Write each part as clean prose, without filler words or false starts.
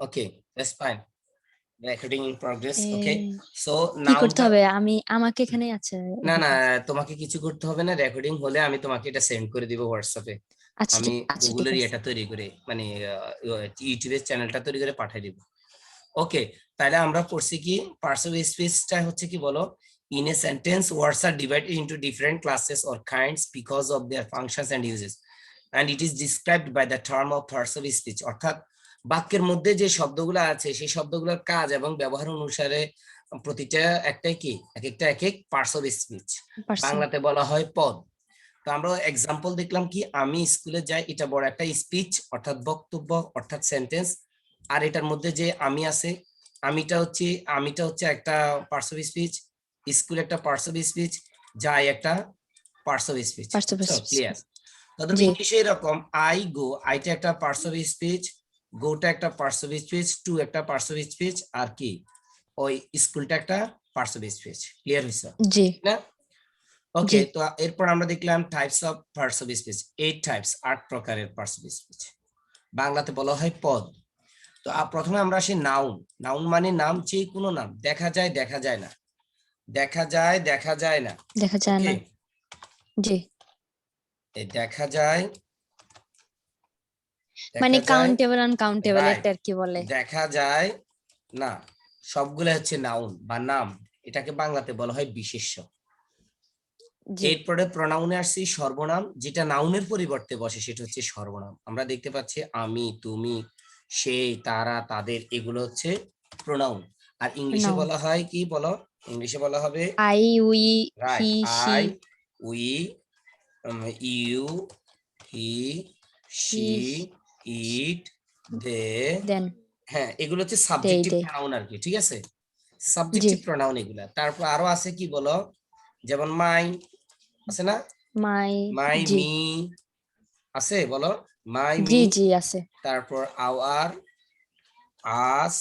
Okay, that's fine. Recording in progress. A, Okay, so কি করতে nounটা হবে? আমাকে এখানেই আছে না না, এভাবে। তোমাকে কিছু করতে হবে না। রেকর্ডিং হলে আমি তোমাকে এটা সেন্ড করে দিব হোয়াটসঅ্যাপে। আচ্ছা আমি ঠিক আচ্ছা ঠিক গুগলের আছে। এটা তৈরি করে, মানে ইউটিউবের চ্যানেলটা তৈরি করে পাঠিয়ে দিব। ওকে, তাহলে আমরা পড়ছি কি পার্টস অফ স্পিচটা হচ্ছে কি বলো, in a sentence words are divided into different classes or kinds because of their functions and uses and it is described by the term of parts of speech. অর্থাৎ বাক্যের মধ্যে যে শব্দগুলো আছে সেই শব্দগুলোর কাজ এবং ব্যবহার অনুসারে প্রতিটা একটাই কি এক একটা এক এক পার্টস অফ স্পিচ, পারসন। বাংলাতে বলা হয় পদ। তো আমরা এক্সাম্পল দেখলাম কি, আমি স্কুলে যাই, এটা বড় একটা স্পিচ অর্থাৎ বক্তব্য অর্থাৎ সেন্টেন্স। আর এটার মধ্যে যে আমি আছে, আমিটা হচ্ছে একটা পার্টস অফ স্পিচ, স্কুল একটা পার্টস অফ স্পিচ, যাই একটা parts of speech. Parts of বুঝছো? স্পিচ। ক্লিয়ার? তবে জি ইংলিশে এরকম আই গো, আইটা একটা পার্টস অফ স্পিচ, গোটা একটা পার্টস অফ স্পিচ, টু একটা পার্টস অফ স্পিচ, আর কি ওই স্কুলটা একটা পার্টস অফ স্পিচ। ক্লিয়ার হয়েছে জি না? ওকে, জি। তো এরপর আমরা দেখলাম types of parts of speech, 8 types, 8 প্রকারের পার্টস অফ স্পিচ, বাংলাতে বলা হয় পদ। তো প্রথমে আমরা আসি নাউন। নাউন মানে নাম, যে কোনো নাম, দেখা যায় দেখা যায় না, দেখা যায় দেখা যায় না। দেখা যায় ওকে, না। জি। এই দেখা যায় মানে দেখা যায়, কাউন্টেবল আনকাউন্টেবল রাইট, এটা আর কি বলে। দেখা যায় না, সবগুলো হচ্ছে নাউন বা নাম। এটাকে বাংলাতে বলা হয় বিশেষ্য। জি এরপরে প্রনাউনে আসছি সর্বনাম, যেটা নাউনের পরিবর্তে বসে সেটা হচ্ছে সর্বনাম। আমরা দেখতে পাচ্ছি আমি, তুমি, সেই, তারা, তাদের, এগুলো হচ্ছে প্রনাউন। আর ইংলিশে নাউন। বলা হয় কি বলো? ইংলিশে বলা হবে I we right, he she I, we, you, he, he she, it, they. দেন হ্যাঁ, এগুলো হচ্ছে দে সাবজেক্টিভ দে। প্রনাউন আর কি, ঠিক আছে? জি। সাবজেক্টিভ প্রনাউন এগুলা। তারপর আরো আছে কি বলো, যেমন মাই আছে না, মাই। মাই, জি মি আছে বলো, মাই, জি মি। জি আছে। তারপর আওয়ার, আস,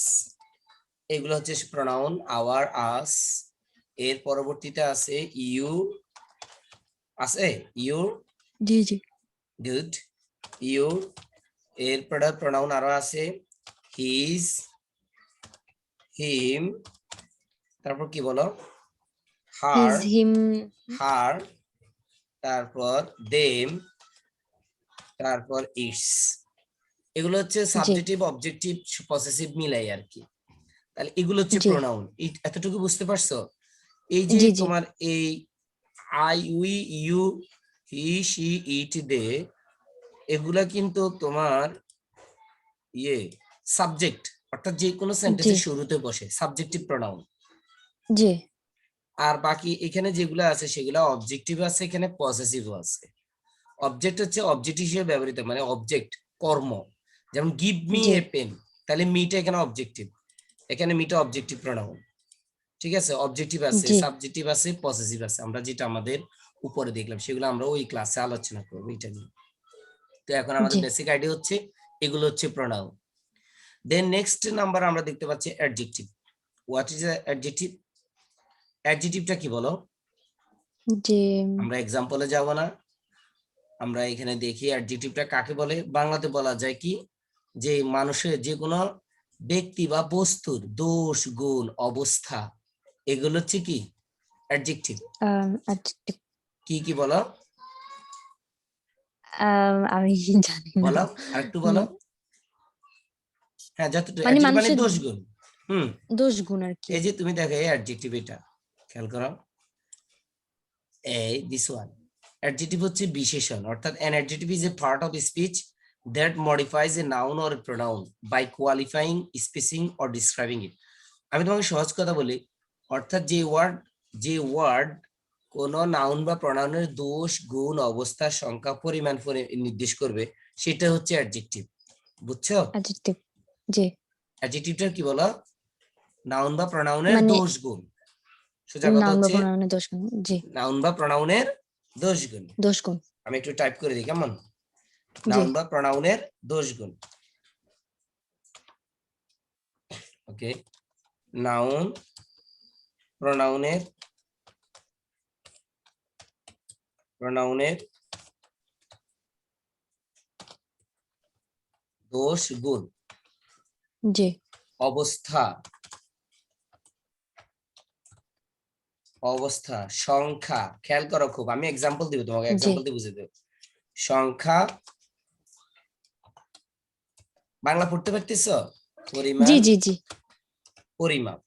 এগুলো হচ্ছে প্রনাউন, আওয়ার, আস। এর পরবর্তীতে আছে ইউ, আছে ইউ, জি জি গুড, ইউ। এরপরে প্রনাউন আরো আছে হিজ, হিম। তারপর কি বলো, হার, হিজ হিম। হার। তারপর দেম, তারপর ইটস। এগুলো হচ্ছে জি সাবজেক্টিভ অবজেক্টিভ পসেসিভ মিলাই আর কি। তাহলে এগুলো হচ্ছে জি প্রোনাউন। এতটুকু বুঝতে পারছো? এই যে জি জি তোমার এই I, we, you, he, she, it, they, এগুলা কিন্তু তোমার ইয়ে সাবজেক্ট, অর্থাৎ যে কোনো জি সেন্টেন্সের শুরুতে বসে সাবজেক্টিভ প্রোনাউন। জি আর বাকি এখানে যেগুলো আছে সেগুলো অবজেক্টিভ আছে, এখানে পসেসিভ আছে। অবজেক্ট হচ্ছে অবজেক্ট হিসেবে ব্যবহৃত, মানে অবজেক্ট কর্ম। যেমন গিভ মি জি এ পেন, তাহলে মিটা এখানে অবজেক্টিভ, এখানে মিটা অবজেক্টিভ প্রোনাউন। ঠিক আছে, অবজেক্টিভ আছে, জি সাবজেক্টিভ আছে, পসেসিভ আছে। আমরা যেটা আমাদের উপরে দেখলাম সেগুলো আমরা ওই ক্লাসে আলোচনা করবো এটা নিয়ে। তো এখন আমাদের জি বেসিক আইডিয়া হচ্ছে এগুলো হচ্ছে প্রোনাউন। দেন নেক্সট নাম্বার আমরা দেখতে পাচ্ছি অ্যাডজেক্টিভ। What is adjective? অ্যাডজেক্টিভটা কি বলো? জি। আমরা এক্সাম্পলে যাব না, আমরা এখানে দেখি অ্যাডজেক্টিভটা কাকে বলে। বাংলাতে বলা যায় কি, যে মানুষের যে কোনো ব্যক্তি বা বস্তুর দোষ, গুণ, অবস্থা, এগুলো হচ্ছে কি অ্যাডজেক্টিভ। adjective, কি কি বলো, আমি জানি না। বলো আরেকটু বলো। উম, হ্যাঁ, যতটুকু মানে অ্যাডজেক্টিভ মানে মানুষের দোষ গুণ। হুম, দোষ গুণ আর কি। এই যে তুমি দেখো এই অ্যাডজেক্টিভ, এটা খেয়াল করো, এই দিস ওয়ান। অ্যাডজেক্টিভ হচ্ছে বিশেষণ, অর্থাৎ an adjective is a part of speech that modifies a noun or a pronoun by qualifying, specifying or describing it. আমি তোমাকে সহজ কথা বলি, অর্থাৎ যে ওয়ার্ড কোন নাউন বা প্রনাউনের দোষ, গুণ, অবস্থা, সংখ্যা, পরিমাণ নির্দেশ করবে সেটা হচ্ছে অ্যাডজেক্টিভ। বুঝছো? adjective। জি। অ্যাডজেক্টিভটা কি বলো? নাউন বা প্রনাউনের মানে দোষ, গুণ। সোজা কথা নাউন বা হচ্ছে প্রোনাউনের দোষ গুণ। জি। নাউন বা প্রনাউনের দোষ, গুণ। দোষ গুণ। আমি একটু টাইপ করে দিই কেমন, জি নাউন বা প্রনাউনের দোষ, গুণ। ওকে, নাউন, প্রনাউনের, প্রনাউনের দোষ, গুণ। জি অবস্থা, অবস্থা, সংখ্যা, খেয়াল করো খুব, আমি এক্সাম্পল দিব তোমাকে, জি এক্সাম্পল দিয়ে বুঝে দেব। সংখ্যা, বাংলা পড়তে পারতেছো? জি পরিমাণ, জি জি পরিমাপ।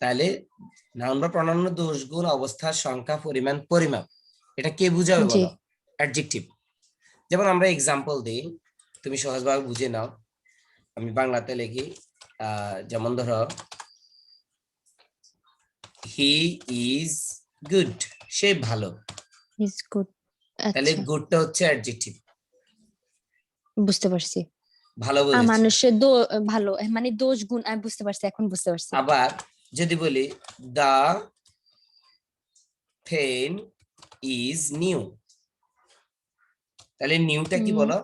তাহলে নাউন বা প্রনাউন দোষ গুণ অবস্থা সংখ্যা পরিমাণ পরিমাপ, এটা কে বুঝাবে জি বলো? অ্যাডজেক্টিভ। যেমন আমরা এক্সাম্পল দিই, তুমি সহজভাবে বুঝে নাও। আমি বাংলাতে লিখি, যেমন ধরো হি ইজ গুড, সে ভালো। Is good. তাহলে আচ্ছা, গুডটা হচ্ছে অ্যাডজেক্টিভ, বুঝতে পারছি। ভালো বলেছে। মানুষের ভালো মানে দোষ গুণ, আমি বুঝতে পারছি, এখন বুঝতে পারছি। আবার যদি বলি দা পেন ইজ নিউ, তাহলে নিউটা কি বলো?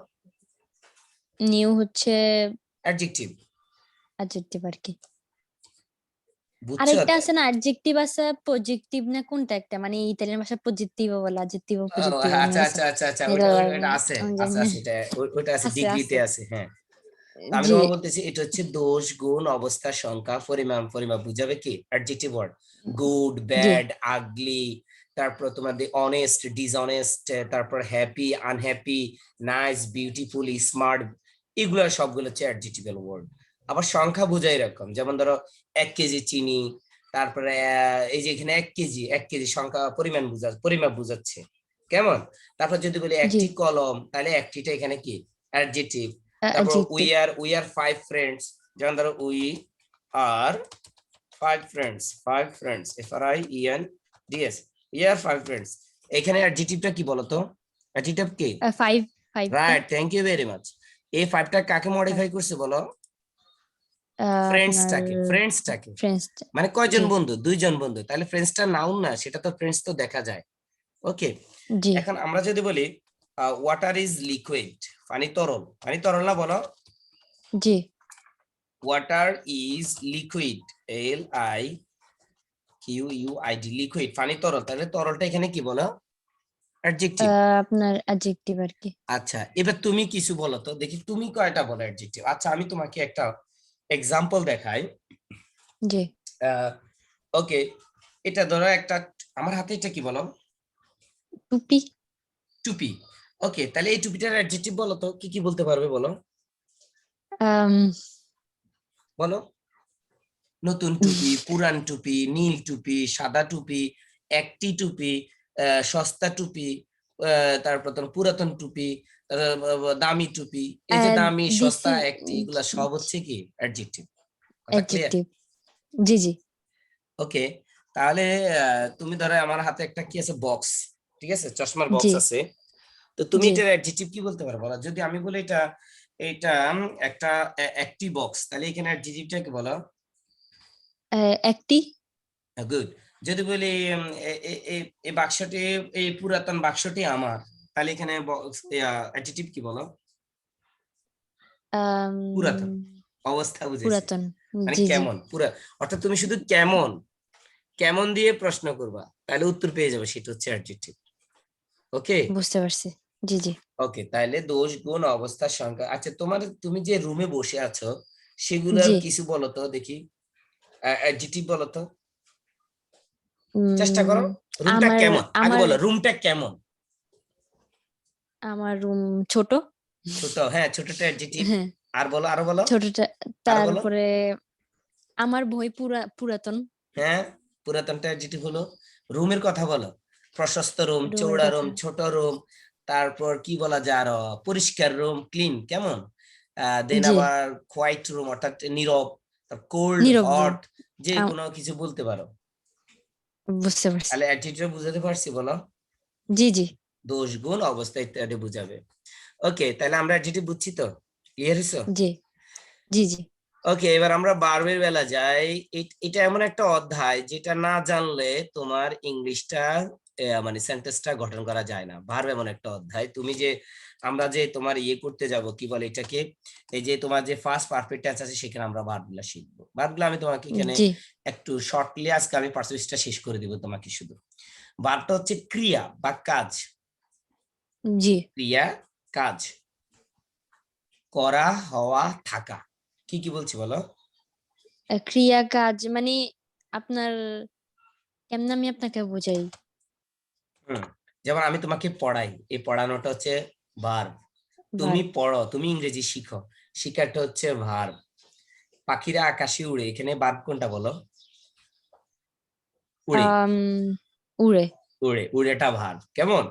নিউ হচ্ছে অ্যাডজেক্টিভ। অ্যাডজেক্টিভ আর কি। বুঝছো? আরেকটা আছে না, অ্যাডজেক্টিভ আছে পজিটিভ না কোনটা একটা, মানে ইতালিয়ান ভাষায় পজিটিভো বলে, অ্যাডজেক্টিভো ও, পজিটিভো আচ্ছা এমন আছে। আচ্ছা আচ্ছা আচ্ছা, এটা ওটা আছে, আমি আছে জানি না। আছে, এটা ওটা আছে, আছে ডিগ্রিতে আছে। আছে, হ্যাঁ। তো আমি জি তোমাকে বলতেছি এটা হচ্ছে দোষ গুণ অবস্থা সংখ্যা পরিমাণ পরিমাপ, বুঝাবে কি? Adjective word. গুড, জি ব্যাড, আগলি, তারপর তোমাদের অনেস্ট, ডিসঅনেস্ট, তারপর happy, unhappy, nice, beautiful, smart, এগুলো সবগুলো হচ্ছে অ্যাডজেক্টিভ্যাল ওয়ার্ড। আবার সংখ্যা বোঝাই এরকম, যেমন ধরো 1 কেজি চিনি, তারপরে এই যে এখানে 1 কেজি, 1 কেজি সংখ্যা পরিমাণ পরিমাপ বুঝাচ্ছে, কেমন? তারপর যদি বলি জি একটি কলম, তাহলে একটিটা এখানে কি? অ্যাডজেক্টিভ। তারপর অ্যাডজেক্টিভ। উই আর 5 ফ্রেন্ডস, যেমন ধরো আর 5 friends, 5 friends, FRIENDS, we are 5 friends, এখানে অ্যাডজেক্টিভটা কি বলতো? অ্যাডজেক্টিভ কি? ফাইভ, ফাইভটা right, thank you very much. এই 5টা কাকে মডিফাই করছে বলো? আপনার ফ্রেন্ডসটাকে, ফ্রেন্ডসটাকে। ফ্রেন্ডস। মানে কয়জন জি বন্ধু? 2জন বন্ধু, তাহলে ফ্রেন্ডসটা নাউন না, সেটা তো ফ্রেন্ডস তো দেখা যায়। ওকে, জি এখন আমরা যদি বলি ওয়াটার ইজ লিকুইড, পানি তরল, পানি তরল না বলো? জি water is liquid, LIQUID, liquid, পানি তরল, তাহলে তরলটা এখানে কি বলো? অ্যাডজেক্টিভ। আপনার অ্যাডজেক্টিভ আর কি। আচ্ছা, এবার তুমি কিছু বলো তো দেখি, তুমি কয়টা বলো অ্যাডজেক্টিভ। আচ্ছা, আমি তোমাকে একটা এক্সাম্পল দেখাই। জি ওকে, এটা ধরো একটা, আমার হাতে এটা কি বলো? টুপি। টুপি। ওকে, তাহলে এই টুপিটার অ্যাডজেক্টিভ বলো তো, কি কি বলতে পারবে বলো? আম, বলো। নতুন টুপি, পুরান টুপি, নীল টুপি, সাদা টুপি, একটি টুপি, সস্তা টুপি, তারপর তোমার পুরাতন টুপি, দামি টুপি। এই যে দামি, দিস সস্তা, ইজ একটি, এগুলা সব হচ্ছে কি? অ্যাডজেক্টিভ। কথা ক্লিয়ার? অ্যাডজেক্টিভ। জি জি ওকে, তাহলে তুমি ধরো আমার হাতে একটা কি আছে, বক্স, ঠিক আছে, চশমার বক্স জি আছে। তো তুমি জি এটার অ্যাডজেক্টিভ কি বলতে পারো বলো? যদি আমি বলি এটা, এটা একটা একটি বক্স, তাহলে এখানে অ্যাডজেক্টিভটা কি বলো? একটি। গুড। যদি বলি এই বাক্সটি, এই পুরাতন বাক্সটি আমার, তাহলে এখানে অ্যাডজেক্টিভ কি বলো? আম, পুরাতন, অবস্থা বুঝাইছে, পুরাতন। মানে জি জি কেমন, অর্থাৎ তুমি শুধু কেমন, কেমন দিয়ে প্রশ্ন করবা, তাহলে উত্তর পেয়ে যাবে, সেটা হচ্ছে অ্যাডজেক্টিভ। ওকে, বুঝতে পারছি। জি জি ওকে, তাহলে দোষ গুণ অবস্থার সংখ্যা। আচ্ছা, তুমি যে রুমে বসে আছো, সেগুলোর জি কিছু বলো তো দেখি, অ্যাডজেক্টিভ বলো তো, চেষ্টা করো। উম, রুমটা আমার কেমন, আগে আমার বলো রুমটা কেমন। আমার রুম ছোট। ছোট, হ্যাঁ, ছোটটা অ্যাডজেক্টিভ। হ্যাঁ আর বলো, আরো বলো, ছোটটা। আরো বলো। তারপরে আমার বই পুরাতন। হ্যাঁ, পুরাতনটা অ্যাডজেক্টিভ হলো। রুমের কথা বলো, প্রশস্ত রুম, রুমের চৌড়া রুম, কথা ছোট রুম, তারপর কি বলা যায় আরো, পরিষ্কার রুম, ক্লিন, কেমন? দেন জি আবার হোয়াইট রুম, অর্থাৎ নীরব, কোল্ড, নীরব রুম। হট, যে আ- কোনো কিছু বলতে পারো। বুঝতে পারছি। তাহলে অ্যাটিটিউড বুঝাতে পারছি বলো? জি জি দোষ গুণ অবস্থা ইত্যাদি বুঝাবে। ওকে, তাহলে আমরা অ্যাটিটিউড বুঝছি তো, ক্লিয়ার হইছো? জি জি জি ওকে, এবার আমরা ভার্বের বেলা যাই। এটা এমন একটা অধ্যায় যেটা না জানলে তোমার ইংলিশটা মানে সেন্টেন্সটা গঠন করা যায় না। ভার্ব এমন একটা অধ্যায়, তুমি যে, আমরা যে তোমার ইয়ে করতে যাব, কি বলে এটাকে, এই যে তোমার যে ফার্স্ট পারফেক্ট টেন্স আছে, সেখানে আমরা ভার্বগুলো শিখবো। ভার্বগুলো আমি তোমাকে এখানে জি একটু শর্টলি আজকে আমি পার্সেন্টেজটা শেষ করে দিব তোমাকে শুধু। ভার্বটা হচ্ছে ক্রিয়া বা কাজ। জি ক্রিয়া, কাজ, করা, হওয়া, থাকা। কি বলছি বলো? ক্রিয়া কাজ মানে আপনার কেমনে আমি আপনাকে বুঝাই? হুম, যেমন আমি তোমাকে পড়াই, এই পড়ানোটা হচ্ছে ভার্ব। তুমি ভার্ব। পড়ো, তুমি ইংরেজি শিখো, শিখাটা হচ্ছে ভার্ব। পাখিরা আকাশে উড়ে, এখানে ভার্ব কোনটা বলো? উড়ে। আম উড়ে। উড়ে, উড়েটা ভার্ব। কেমন?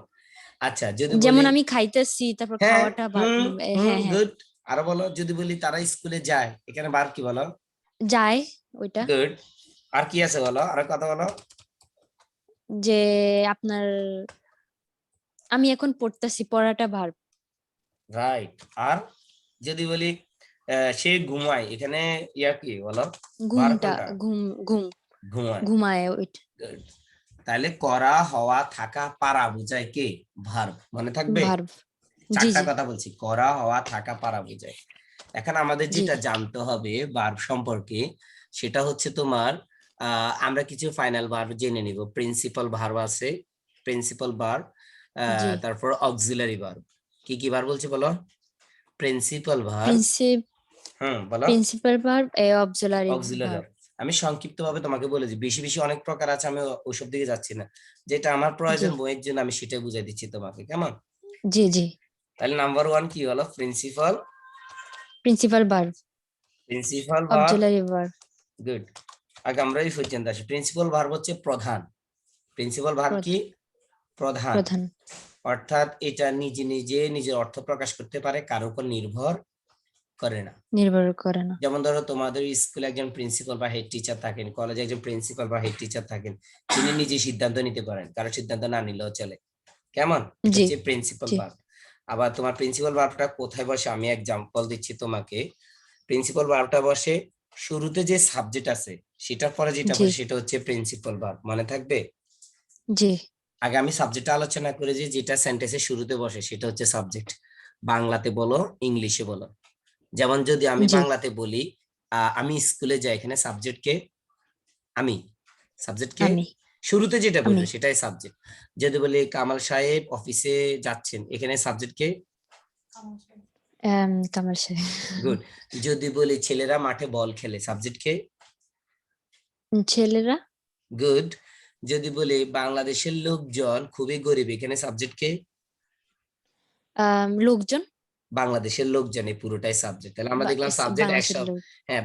আচ্ছা যদি বলি, যেমন আমি খাইতেছি, তারপর হ্যাঁ, খাওয়াটা ভার্ব। হ্যাঁ হ্যাঁ। গুড। আরো বলো, যদি বলি তারা স্কুলে যায়, এখানে ভার্ব কি বলো? যায় ওইটা। গুড। আর কি আছে বলো, আরো কথা বলো। যে আপনার আমি এখন পড়তেছি, পড়াটা ভার্ব। রাইট। আর যদি বলি সে ঘুমায়, এখানে ইয়া কি বলো? ভার্ব ঘুমটা কোনটা? ঘুম ঘুম ঘুমায়। ঘুমায় ওইটা Good. তাহলে করা, হওয়া, থাকা, পারা বুঝায় কে? ভার্ব। মনে থাকবে? ভার্ব। জি চারটা জি কথা বলছি, করা, হওয়া, থাকা, পারা বুঝায়। এখন আমাদের জি। যেটা জানতে হবে ভার্ব সম্পর্কে, সেটা হচ্ছে তোমার আমরা কিছু ফাইনাল ভার্ব জেনে নিব। প্রিন্সিপাল ভার্ব আছে, প্রিন্সিপাল ভার্ব, জি। তারপর অক্সিলারি ভার্ব। কি ভার্ব বলছি বলো? প্রিন্সিপাল ভার্ব, প্রিন্সিপ বলো। প্রিন্সিপাল ভার্ব এ অক্সিলারি অক্সিলারি ভার্ব। ভার্ব। আমি সংক্ষিপ্ত ভাবে তোমাকে বলেছি, বেশি বেশি অনেক প্রকার আছে, আমি ওইসব দিকে যাচ্ছি না। যেটা আমার জি প্রয়োজন বইয়ের জন্য আমি সেটাই বুঝাই দিচ্ছি তোমাকে, কেমন? জি জি। তাহলে নাম্বার ওয়ান কি হলো? Principal. Principal verb. Principal verb. Auxiliary verb. Good. আগে আমরা এই পর্যন্ত আসি। প্রিন্সিপাল ভার্ব হচ্ছে প্রধান। প্রিন্সিপাল ভার্ব কি? প্রধান। প্রধান। অর্থাৎ এটা নিজে নিজে নিজের অর্থ প্রকাশ করতে পারে, কারোর উপর নির্ভর করে না। নির্ভর করে না। যেমন ধরো তোমাদের স্কুলে একজন প্রিন্সিপাল বা হেড টিচার থাকেন, কলেজে একজন প্রিন্সিপাল বা হেড টিচার থাকেন, তিনি নিজে সিদ্ধান্ত নিতে পারেন, কারো সিদ্ধান্ত না নিলেও চলে। কেমন? এটা জি হচ্ছে প্রিন্সিপাল জি। ভার্ব। আবার তোমার প্রিন্সিপাল ভার্বটা কোথায় বসে, আমি এক্সাম্পল দিচ্ছি তোমাকে। প্রিন্সিপাল ভার্বটা বসে শুরুতে যে সাবজেক্ট আছে, সেটার পরে যেটা জি বসে সেটা হচ্ছে প্রিন্সিপাল ভার্ব। মনে থাকবে? জি। আগে আমি সাবজেক্টটা আলোচনা করে, যে যেটা সেন্টেন্সের শুরুতে বসে সেটা হচ্ছে সাবজেক্ট। বাংলাতে বলো, ইংলিশে বলো। যেমন যদি আমি জি। বাংলাতে বলি আমি স্কুলে যাই, এখানে সাবজেক্ট কে? আমি। সাবজেক্ট কে? আমি। শুরুতে যেটা আমি। বলবে সেটাই সাবজেক্ট। যদি বলি কামাল সাহেব অফিসে যাচ্ছেন, এখানে সাবজেক্ট কে? কামাল সাহেব। গুড। যদি বলি ছেলেরা মাঠে বল খেলে, সাবজেক্ট কে? ছেলেরা। গুড। যদি বলি বাংলাদেশের লোকজন খুবই গরিব, এখানে সাবজেক্ট কে? লোকজন। বাংলাদেশের লোকজন, এই পুরোটাই সাবজেক্ট। তাহলে আমরা দেখলাম সাবজেক্ট এক বাংলাদেশের শব্দ। লোক। হ্যাঁ,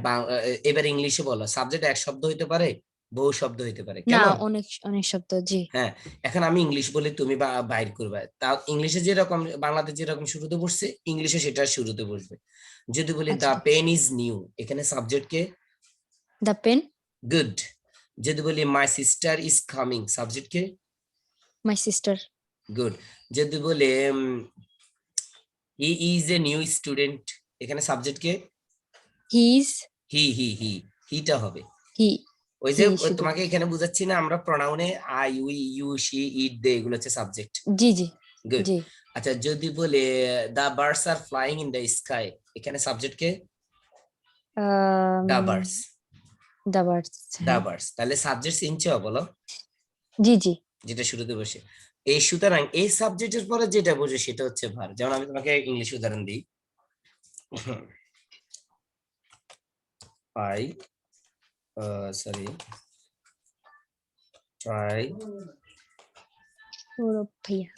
এবার ইংলিশে বলো, সাবজেক্ট এক শব্দ হইতে পারে, বহু শব্দ হইতে পারে, না, কেমন? অনেক অনেক শব্দ। জি। হ্যাঁ। এখন আমি ইংলিশ বলি, তুমি বাইর করবে, তাও ইংলিশে যেরকম বাংলাতে যেরকম শুরুতে বসছে, ইংলিশে সেটা শুরুতে বসবে। যদি বলি আচ্ছা। দা পেন ইজ নিউ, এখানে সাবজেক্ট কে? The pen. গুড। যদি বলি my sister is coming, subject কে? My sister. গুড। যদি বলি he is a new student, এখানে সাবজেক্ট কে? He is. হিটা হবে। হি। ওই যে হি শুধু। তোমাকে এখানে বুঝাচ্ছি না, আমরা প্রনাউনে I, we, you, she, it দে, এগুলো হচ্ছে সাবজেক্ট। জি জি গুড। জি। আচ্ছা যদি বলে the birds are flying in the sky, এখানে সাবজেক্ট কে? The birds. The birds. The হ্যাঁ। বার্ডস। তাহলে সাবজেক্ট চিনছো বলো, জি জি। যেটা শুরুতে বসে। এই সুতরাং এই সাবজেক্টের পরে যেটা বসে সেটা হচ্ছে ভার। যেমন আমি তোমাকে ইংলিশ উদাহরণ দিই। আই সরি ট্রাই সৌরভ ভাইয়া।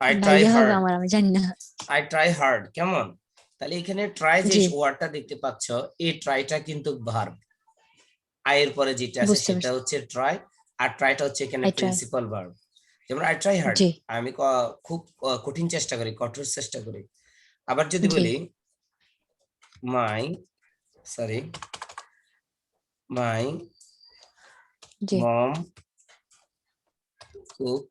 আই ট্রাই ভাইয়া হবে হার্ড। আমার, আমি জানি না। আই ট্রাই হার্ড, কেমন? তাহলে এখানে ট্রাই যে জি। ওয়ার্ডটা দেখতে পাচ্ছ, এই ট্রাইটা কিন্তু ভার্ব। আয়ের পরে যেটা আছে বুঝতে সেটা পারছি। হচ্ছে ট্রাই। আর ট্রাইটা হচ্ছে এখানে আই ট্রাই। Principal verb. যেমন আই ট্রাই হার্ড, জি আমি খুব কঠিন চেষ্টা করি, কঠোর চেষ্টা করি। আবার যদি জি বলি মাই সরি মাই জি মম কুক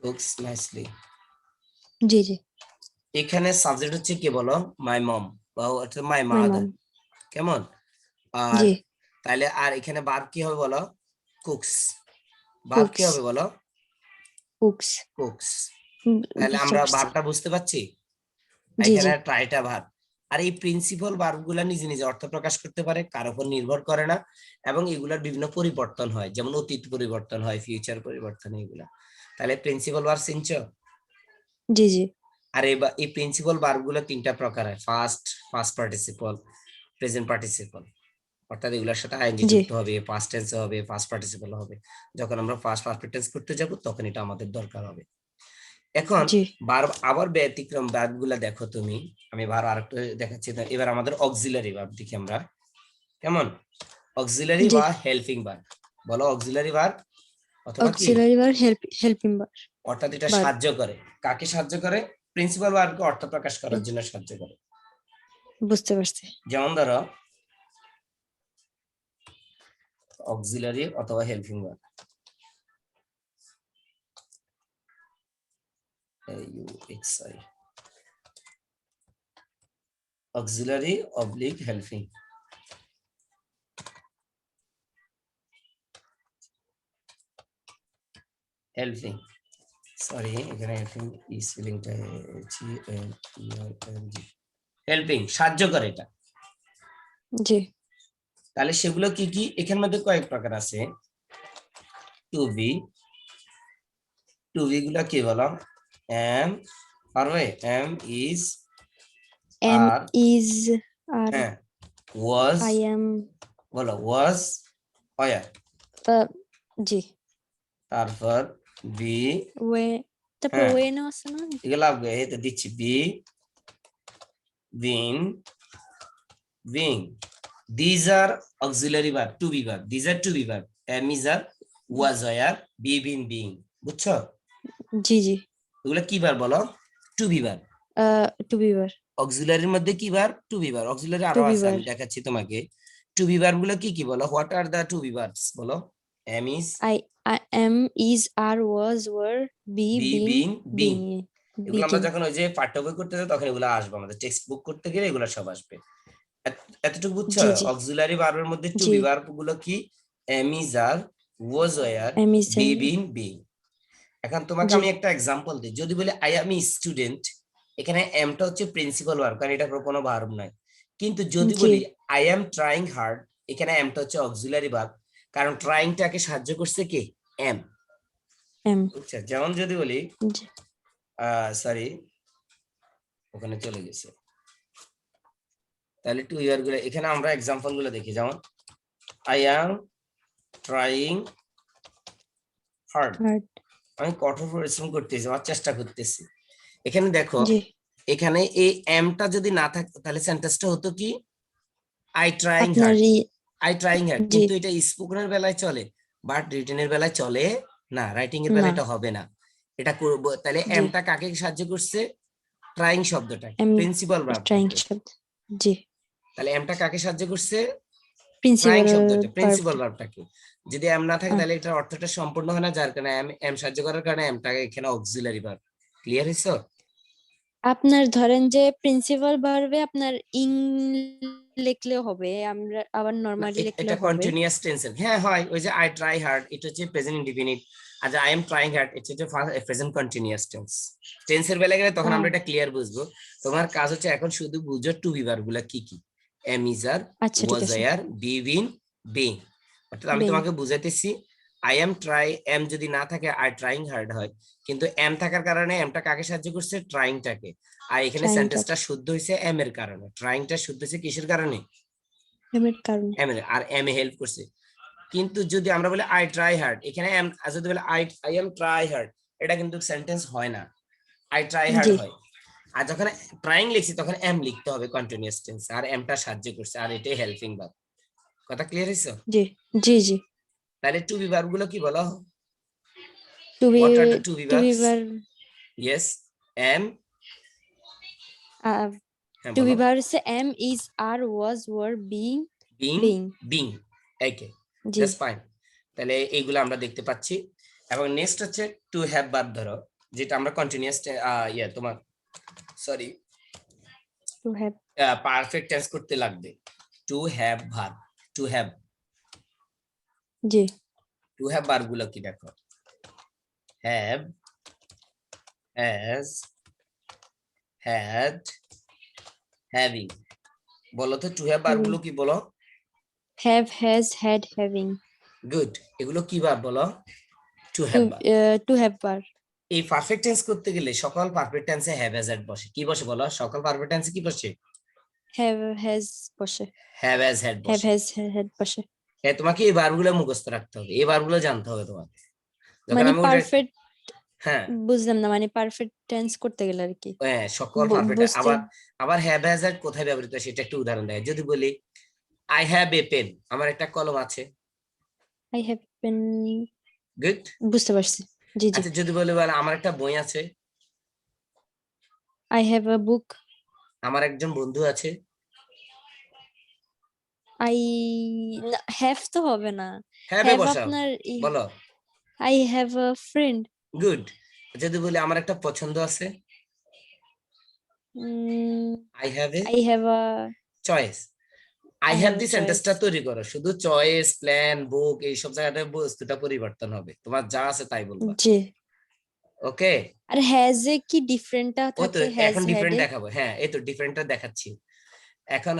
কুকস নাইসলি, জি জি। এখানে সাবজেক্ট হচ্ছে কি বলো? মাই মম বা মাই মাই মাদার, মম। কেমন? আর জি। তাহলে আর এখানে ভার্ব কি হবে বলো? কুকস। ভার্ব কি কুকস। হবে বলো? কুকস। কুকস। তাহলে বুঝতে আমরা পারছি। ভার্বটা বুঝতে পারছি। জি এখানে জি ট্রাইটা ভার্ব। আর এই প্রিন্সিপাল ভার্ব গুলা নিজে নিজে অর্থ প্রকাশ করতে পারে, কার উপর নির্ভর করে না। এবং এগুলার বিভিন্ন পরিবর্তন হয়, যেমন অতীত পরিবর্তন হয়, ফিউচার পরিবর্তন, এগুলা। তাহলে প্রিন্সিপাল ভার্ব চিনছো? জি জি। আর এই প্রিন্সিপাল ভার্ব গুলো তিনটা প্রকার হয়, ফার্স্ট পার্টিসিপল, প্রেজেন্ট পার্টিসিপল, অর্থাৎ এগুলোর সাথে আইএনজি জি যুক্ত হবে, পাস্ট টেন্স হবে, ফার্স্ট পার্টিসিপল হবে। যখন আমরা ফার্স্ট পারফেক্ট টেন্স করতে যাব তখন এটা আমাদের দরকার হবে। এখন জি ভার্ব আবার ব্যতিক্রম ভার্ব গুলা দেখো তুমি, আমি ভার্ব আরেকটু দেখাচ্ছি। এবার আমাদের অক্সিলারি ভার্ব দেখি আমরা, কেমন? অক্সিলারি জি বা হেল্পিং ভার্ব। বলো অক্সিলারি ভার্ব অথবা কি? Auxiliary verb helping verb. অর্থাৎ এটা সাহায্য করে, কাকে সাহায্য করে? প্রিন্সিপাল ভার্বকে অর্থ প্রকাশ করার জন্য সাহায্য করে। বুঝতে পারছি। যেমন ধরো অক্সিলারি অথবা helping verb, auxiliary oblique helping. Helping, sorry এখানে হেল্পিং ই স্পেলিংটা হেল্পিং, সাহায্য করে এটা। জি তাহলে সেগুলো কি কি? এখানের মধ্যে কয়েক প্রকার আছে। টু বি, টু বি গুলা কি বলো? এম, পারবে? Am is, am are, is are হ্যাঁ, ওয়াজ, আই এম বলো ওয়াজ, ওয়ার, জি তারপর বি, ওয়ে তারপর হ্যাঁ ওয়ে না আছে না? এগুলো তো দিচ্ছি, be, been, being. These are auxiliary verb, to be verb. These are to be verb. Am is are, was were, be been being. বুঝছো? জি জি এগুলো কি ভার্ব বলো? To be verb. To be verb অক্সিলারির মধ্যে কি verb? To be verb. Auxiliary to আরো be আছে, আমি ভার্ব দেখাচ্ছি তোমাকে। টু বি ভার্ব গুলো কি কি বলো? What are the two be verbs বলো? M is, I am is are was were be B been bin being. being এগুলো আমরা begin যখন ওই যে পাঠ্য বই করতে যাই তখন এগুলো আসবে, আমাদের টেক্সট বুক করতে গেলে এগুলো সব আসবে। এতটুকু বুঝছো? জি জি অক্সিলারি ভার্বের মধ্যে টু জি বি ভার্ব গুলো কি? Am is are, was were, am is be am been being. এখন তোমাকে জি আমি একটা এক্সাম্পল দিই। যদি বলি আই এম স্টুডেন্ট, এখানে এমটা হচ্ছে প্রিন্সিপাল ভার্ব, কারণ এটা কোনো ভার্ব নয়। কিন্তু যদি জি বলি আই এম ট্রাইং হার্ড, এখানে এমটা হচ্ছে অক্সিলারি ভার্ব, কারণ ট্রাইংটাকে সাহায্য করছে কে? এম। am বুঝছো? যেমন যদি বলি, জি সরি ওখানে চলে গেছে, তাহলে টু ইয়ার গুলো এখানে আমরা এক্সাম্পল গুলো দেখি। যেমন I am trying hard, hard আমি কঠোর পরিশ্রম করতেছি, আমার চেষ্টা করতেছি। এখানে দেখো, জি এখানে এই এমটা যদি না থাকতো তাহলে সেন্টেন্সটা হতো কি? আই ট্রাইং আপনার হার্ড, আই ট্রাইং হার্ড। জি কিন্তু এটা স্পোকেনের বেলায় চলে, বাট রিটেনের বেলায় চলে না, রাইটিং এর না বেলায় এটা হবে না। এটা করব, তাহলে জি এমটা কাকে সাহায্য করছে? ট্রাইং শব্দটাকে, am প্রিন্সিপাল trying ভার্বটাকে। শব্দ জি তাহলে এমটা কাকে সাহায্য করছে? ট্রাইং প্রিন্সিপাল শব্দটা, ভার্ব প্রিন্সিপাল ভার্বটাকে। যদি এম না থাকে তাহলে এটার অর্থটা সম্পূর্ণ হয় না, যার কারণে এম সাহায্য করার কারণে এমটাকে এখানে অক্সিলারি ভার্ব। ক্লিয়ার হইছো? আপনার ধরেন যে প্রিন্সিপাল ভার্বে আপনার ইং লিখলেও হবে, আমরা আবার না, নরমালি এটা লিখলেও হবে। কন্টিনিউয়াস টেন্সের। হ্যাঁ হয়, ওই যে আই ট্রাই হার্ড এটা হচ্ছে প্রেজেন্ট ইনডিফিনিট, আর আই এম ট্রাইং হার্ড এটা হচ্ছে প্রেজেন্ট কন্টিনিউয়াস টেন্স। টেন্সের বেলা গেলে তখন আমরা এটা ক্লিয়ার বুঝবো। তোমার কাজ হচ্ছে এখন শুধু বুঝো টু বি ভার্ব গুলা কি কি। এম ইজ আর, আচ্ছা ঠিক ওয়াজ আছে আর, বি বিন বিং। অর্থাৎ আমি বিং তোমাকে বুঝাইতেছি, আই এম ট্রাই, এম যদি না থাকে আই ট্রাইং হার্ড হয়, কিন্তু এম থাকার কারণে এমটা কাকে সাহায্য করছে? ট্রাইংটাকে। আর এখানে ট্রাইং সেন্টেন্সটা শুদ্ধ হয়েছে এম এর কারণে, ট্রাইংটা শুদ্ধ হয়েছে কিসের কারণে? এর কারণে এম এর, আর এম এ হেল্প করছে। কিন্তু যদি আমরা বলি আই ট্রাই হার্ড, এখানে এম, আর যদি বলি আই এম ট্রাই হার্ড, এটা কিন্তু সেন্টেন্স হয় না, আই ট্রাই হার্ড জি হয়। আর যখন ট্রাইং লিখছি তখন এম লিখতে হবে কন্টিনিউয়াস টেন্স, আর এমটা সাহায্য করছে, আর এটাই হেল্পিং ভার্ব। কথা ক্লিয়ার হইছে? জি জি জি তাহলে টু বি ভার্ব গুলো কি বলো? To be what are the to be to be verbs? Verb yes, am, হ্যাঁ টু বি বলো। ভার্ব হচ্ছে am is are was were being being, being being, okay, জি জাস্ট ফাইন। তাহলে এইগুলো আমরা দেখতে পাচ্ছি। এবং নেক্সট হচ্ছে টু হ্যাভ ভার্ব, ধরো যেটা আমরা কন্টিনিউয়াস তোমার sorry to have perfect tense করতে লাগবে। To have verb, to have, জি টু হ্যাভ ভার্ব গুলো কি দেখো? Have, has, had, having. বলো তো টু হ্যাভ ভার্ব গুলো কি বলো? Have has had having good, এগুলো কি ভার্ব বলো? To to have verb. To have verb এই পারফেক্ট টেন্স করতে গেলে সকল পারফেক্ট টেন্সে হ্যাভ হ্যাজ হ্যাড বসে। কি বসে বলো? সকল পারফেক্ট টেন্সে কি বসে? হ্যাভ হ্যাজ বসে, হ্যাভ হ্যাজ হ্যাড হ্যাভ বসে। হ্যাজ হ্যাড বসে। হ্যাঁ, তোমাকে এই বারগুলো মুখস্থ রাখতে হবে, এই বারগুলো জানতে হবে তোমাকে। যখন মানে আমি ওটা, পারফেক্ট হ্যাঁ বুঝলাম না, মানে পারফেক্ট টেন্স করতে গেলে আর কি হ্যাঁ সকল পারফেক্ট। বুঝতে। আবার আবার হ্যাভ হ্যাজ হ্যাড কোথায় ব্যবহৃত হয় সেটা একটু উদাহরণ দেয়। যদি বলি আই হ্যাভ এ পেন, আমার একটা কলম আছে। I have been, good. বুঝতে পারছি। জি জি। আচ্ছা যদি বলি বলে আমার একটা বই আছে। আই হ্যাভ আ বুক। আমার একজন বন্ধু আছে। আই, হ্যাভ তো হবে না। হ্যাভ এ হ্যাভ বসাও, আপনার বলো। I have a friend. Good. যদি বলি আমার একটা পছন্দ আছে, I have A I have a, choice. I I have have a the choice. সেন্টেন্সটা তৈরি করো, শুধু চয়েস, প্ল্যান, বুক এইসব জায়গাতে বস্তুটা পরিবর্তন হবে, তোমার যা আছে তাই বলবা। জি। ওকে। আর হ্যাজ এ কি ডিফারেন্টটা ও তো থাকে হ্যাজ এখন হ্যাড ডিফারেন্ট এ? দেখাবো, হ্যাঁ এই তো ডিফারেন্টটা দেখাচ্ছি এখন।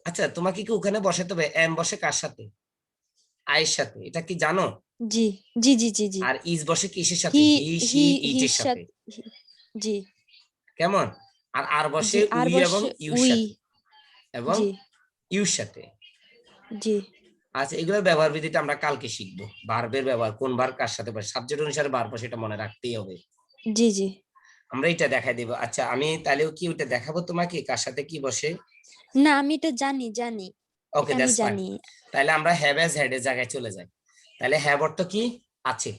আচ্ছা তোমাকে কি ওখানে বসাতে হবে এম বসে কার সাথে? আয়ের সাথে, এটা কি জানো? জি জি জি জি জি। আর ইজ বসে কিসের সাথে? হি হি হি শি ইট হির এর সাথে। সাথে। জি কেমন? আর বসে জি। আর উই এবং বসে ইউর উই। সাথে, এবং জি ইউর সাথে। জি আচ্ছা এগুলোর ব্যবহার বিধিটা আমরা কালকে শিখবো। ভার্বের ব্যবহার, কোন ভার্ব কার সাথে বসে, সাবজেক্ট অনুসারে ভার্ব বসে, এটা মনে রাখতেই হবে। জি জি। আমরা এটা দেখাই দেবো। আচ্ছা আমি তাহলেও কি ওটা দেখাবো তোমাকে কার সাথে কি বসে? না, আমি এটা জানি জানি, ওকে এটা আমি দ্যাটস ফাইন। জানি। তাহলে আমরা হ্যাভ এজ হ্যাড এর জায়গায় চলে যাই। তাহলে হ্যাভ অর্থ কি? আছে।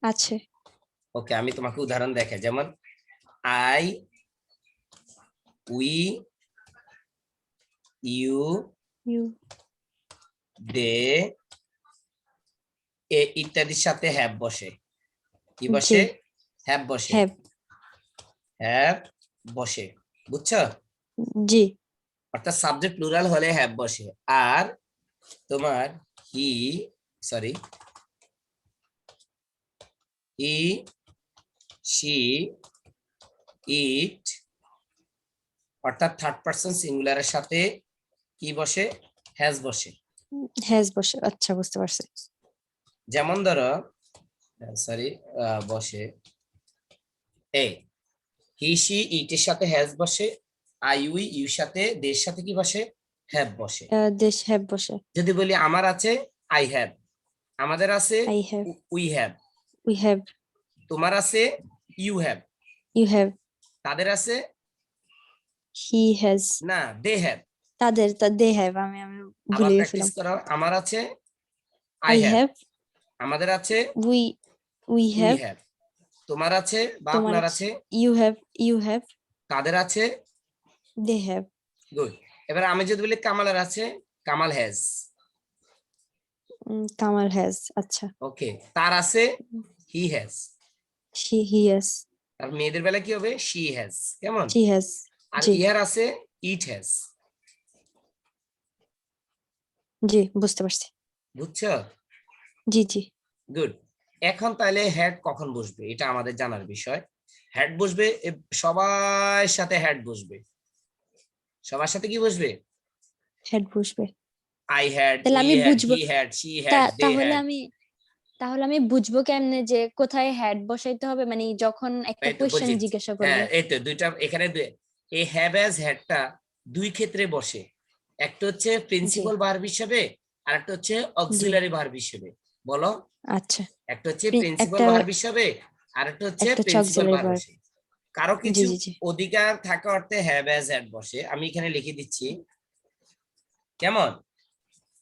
আছে। ওকে আমি তোমাকে উদাহরণ দেখাই, যেমন আই, উই, ইউ, ইউ। দে, এ ইত্যাদির সাথে হ্যাভ বসে। কি জি। বসে? হ্যাভ বসে। হ্যাভ। হ্যাভ বসে, বুঝছো? জি অর্থাৎ সাবজেক্ট প্লুরাল হলে হ্যাভ বসে। আর তোমার হি, সরি, হি, শি, ইট, অর্থাৎ থার্ড পারসন সিঙ্গুলারের সাথে কি বসে? হ্যাজ বসে। হ্যাজ বসে, আচ্ছা বুঝতে পারছি। যেমন ধরো, সরি, বসে এ, হি শি ইটের সাথে হ্যাজ বসে। আই উই ইউর সাথে দের সাথে কি বসে? হ্যাভ বসে। দেশ হ্যাভ বসে। যদি বলি আমার আছে, আই হ্যাভ। আমাদের আছে, I have. We have. We have. তোমার আছে, ইউ হ্যাভ। You have. তাদের আছে, হি হ্যাজ। না দে হ্যাভ। তাদের, দে হ্যাভ, আমি আমি আবার ভুলে প্র্যাকটিস গেছিলাম। করো, আমার আছে, আই আই হ্যাভ। হ্যাভ। আমাদের আছে, we we we have. Have. তোমার আছে বা তোমার আপনার আছে, আছে, ইউ হ্যাভ। You have. তাদের আছে। They have. গুড। এবার আমি যদি বলি কামালের আছে, কামাল হ্যাজ। কামাল হ্যাজ, আচ্ছা। ওকে। তার আছে, হি হ্যাজ। He has. আর মেয়েদের বেলা কি হবে? She has. কেমন? She has. আর জি ইহার আছে, ইট হ্যাজ। জি বুঝতে পারছি। বুঝছো? জি জি। গুড। এখন তাহলে হ্যাড কখন বসবে এটা আমাদের জানার বিষয়। হ্যাড বসবে সবার সাথে, হ্যাড বসবে সবার সাথে। কি বসবে? হ্যাড বসবে। আই হ্যাড, তাহলে উই আমি হ্যাড, বুঝবো, হি হ্যাড, শি হ্যাড, দে তাহলে হ্যাড। আমি, বুঝবো কেমনে যে কোথায় হ্যাড বসাইতে হবে, মানে যখন একটা এই তো কোয়েশ্চেন বলছি। জিজ্ঞাসা হ্যাঁ করবে। এই তো দুইটা এখানে এই হ্যাভ অ্যাজ হ্যাডটা দুই ক্ষেত্রে বসে। একটা হচ্ছে জি প্রিন্সিপাল ভার্ব হিসেবে, আর একটা হচ্ছে জি। অক্সিলারি ভার্ব হিসেবে। বলো। আচ্ছা। একটা হচ্ছে প্রিন্সিপাল একটা, ভার্ব হিসেবে, আর একটা হচ্ছে একটা হচ্ছে প্রিন্সিপাল অক্সিলারি ভার্ব ভার্ব। হিসেবে। কারো জি কিছু জি জি। অধিকার থাকা অর্থে হ্যাভ অ্যাজ হ্যাড বসে। আমি এখানে লিখে দিচ্ছি, কেমন?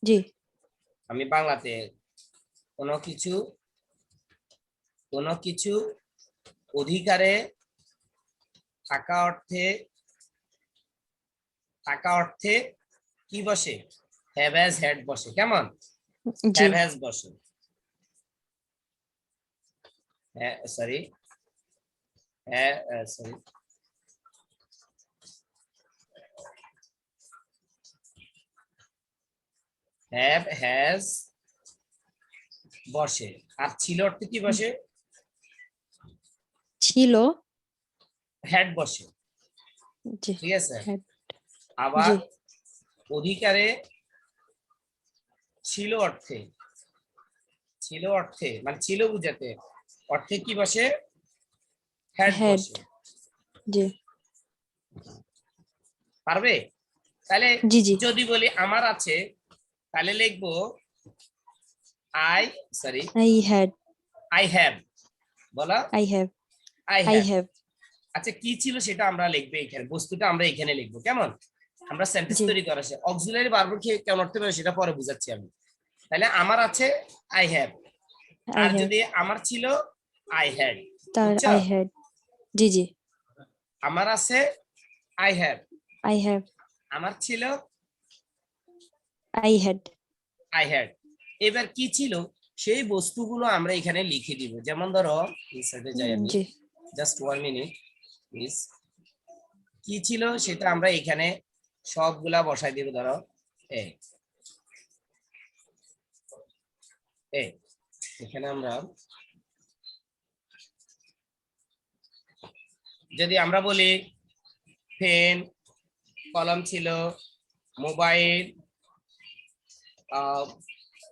জি আমি বাংলাতে কোনো কিছু, কোনো কিছু অধিকারে থাকা অর্থে, থাকা অর্থে কি বসে? হ্যাভ অ্যাজ হ্যাড বসে। কেমন? জি। হ্যাভ হ্যাজ বসে। হ্যাঁ সরি, হ্যাঁ সরি, হ্যাভ হ্যাজ বসে। আর ছিল অর্থে কি বসে? ছিল। হ্যাড বসে। জি। ঠিক আছে। হ্যাড। আবার জি অধিকারে ছিল অর্থে, ছিল অর্থে মানে ছিল বুঝাতে অর্থে কি বসে? Had Had. বসে। জি পারবে? তাহলে জি জি যদি বলি আমার আছে, তাহলে লিখবো I, sorry, I had. I have. বলো I have. I I have. have. আচ্ছা কি ছিল সেটা আমরা লিখবো এখানে, বস্তুটা আমরা এখানে লিখবো, কেমন? আমরা সেন্টেন্স জি তৈরি করা আছে। অক্সিলারি ভার্ব কি কেমন অর্থ পাবে সেটা পরে বুঝাচ্ছি আমি। তাহলে আমার আছে আই হ্যাভ, I আর have. যদি আমার ছিল আই হ্যাড। তার বুঝছো? I had. জি জি আমার আছে আই হ্যাভ, I have. আমার ছিল I had. I had. এবার কি ছিল সেই বস্তুগুলো আমরা এখানে লিখে দিব। যেমন ধরো এই সাইডে যাই আমি, জি জাস্ট 1 মিনিট প্লিজ। কি ছিল সেটা আমরা এখানে সবগুলা বসাই দিব। ধরো এই এই এখানে আমরা যদি আমরা বলি পেন, কলম ছিল, মোবাইল,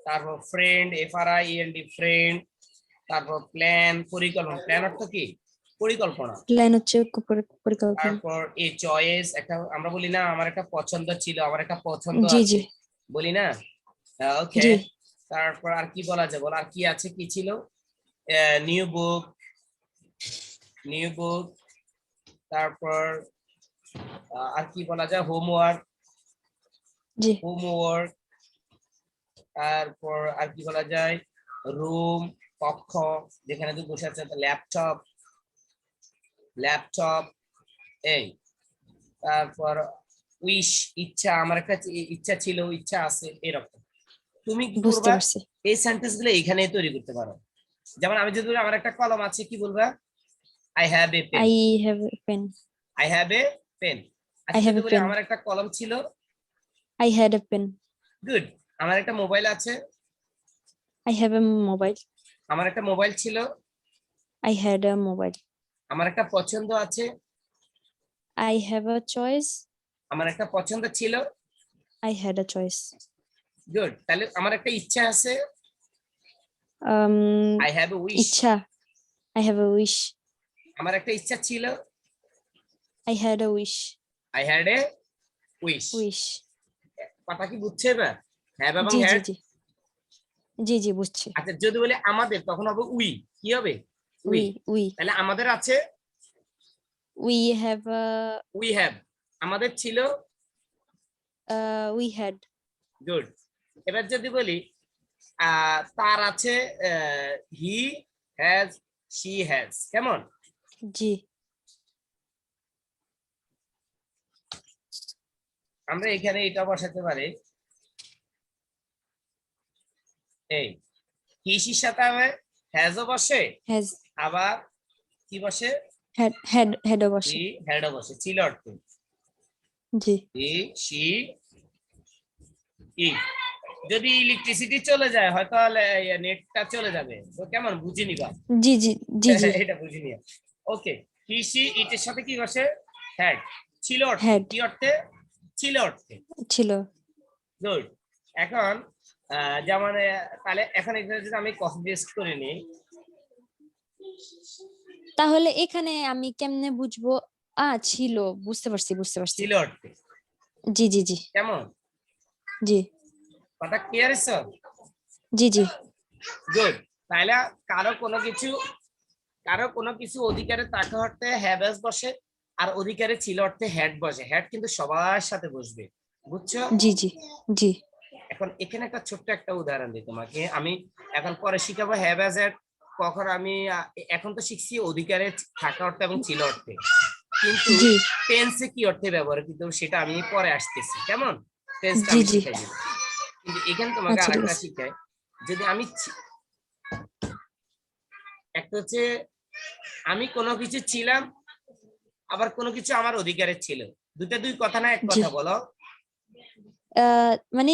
তারপর ফ্রেন্ড, FRIEND ফ্রেন্ড, তারপর প্ল্যান, পরিকল্পনা। প্ল্যান অর্থ কি? পরিকল্পনা। প্ল্যান হচ্ছে পরিকল্পনা। তারপর এই চয়েস, একটা আমরা বলি না আমার একটা পছন্দ ছিল, আমার একটা পছন্দ জি আছে, জি বলি না? ওকে। জি তারপর আর কি বলা যায়, বল আর কি আছে, কি ছিল? New book, new book. তারপর আর কি বলা যায়, হোমওয়ার্ক, জি হোমওয়ার্ক। তারপর আর কি বলা যায়, রুম, কক্ষ, যেখানে তুই বসে আছে, ল্যাপটপ, ল্যাপটপ। এই তারপর উইশ, ইচ্ছা, আমার একটা ইচ্ছা ছিল, ইচ্ছা আছে, এরকম। তুমি কি বুঝতে করবা, পারছি। এই সেন্টেন্স গুলো এখানে তৈরি করতে পারো। যেমন আমি যদি বলি আমার একটা কলম আছে, কি বলবা? I have a pen, I have a pen. I have a pen. I আচ্ছা have যদি a বলি pen. আমার একটা কলম ছিল, I had a pen. Good. আমার একটা মোবাইল আছে, I have a mobile. আমার একটা মোবাইল ছিল, I had a mobile. আমার একটা পছন্দ আছে, I have a choice. আমার একটা পছন্দ ছিল, I had a choice. Good. তাহলে আমার একটা ইচ্ছা আছে, Um, I have A wish. ইচ্ছা। I have a wish. আমার একটা ইচ্ছা ছিল, I had a wish. I had a wish. Wish. কথা কি বুঝছে এবার? হ্যাভ এবং জি জি হ্যাড। জি জি জি বুঝছি। আচ্ছা যদি বলি আমাদের, তখন হবে উই। কি হবে? উই। We তাহলে আমাদের আছে we have a we have, আমাদের ছিল, we had. গুড। এবার যদি বলি তার আছে, হি হ্যাজ, শি হ্যাজ, কেমন? জি আমরা এখানে এটা বসাতে পারি, এই হিসির সাথে হবে হ্যাজও বসে, has আবার কি বসে, had বসে। হি হ্যাডও বসে, ছিল অর্থে জি হি, শি, ই। যদি ইলেকট্রিসিটি চলে যায় হয়তো নেটটা চলে যাবে, তো কেমন বুঝে নিবা? জি জি জি জি এটা বুঝে নিও। ওকে, হি, শি, ইটের সাথে কি বসে? হ্যাড। ছিল অর্থে, had কি অর্থে? ছিল অর্থে, ছিল। গুড। এখন যেমন তাহলে এখন এখানে যদি আমি কপি পেস্ট করে নিই, তাহলে এখানে আমি কেমনে বুঝবো? ছিল, বুঝতে পারছি বুঝতে পারছি। ছিল অর্থে, জি জি জি কেমন? জি কথা ক্লিয়ার হচ্ছে? জি জি গুড। তাহলে কারো কোনো কিছু, কারো কোনো কিছু অধিকারে থাকা অর্থে হ্যাভ বসে, আর অধিকারে ছিল অর্থে হ্যাড বসে। হ্যাড কিন্তু সবার সাথে বসবে, বুঝছো? জি জি জি এখন এখানে একটা ছোট্ট একটা উদাহরণ দিই তোমাকে আমি, এখন পরে শিখাবো হ্যাভ অ্যাজ এর। কখন আমি এখন তো শিখছি অধিকারে থাকা অর্থে এবং ছিল অর্থে, কিন্তু জি টেন্সে কি অর্থে ব্যবহার কিন্তু সেটা আমি পরে আসতেছি, কেমন? টেন্সটা জি আমি জি শিখাই দিব। কিন্তু এখানে তোমাকে আচ্ছা ঠিক আরেকটা আছে। শিখাই, যদি আমি একটা হচ্ছে আমি কোনো কিছু ছিলাম, আবার কোনো কিছু আমার অধিকারে ছিল, দুটা দুই কথা না এক জি কথা, বলো? মানে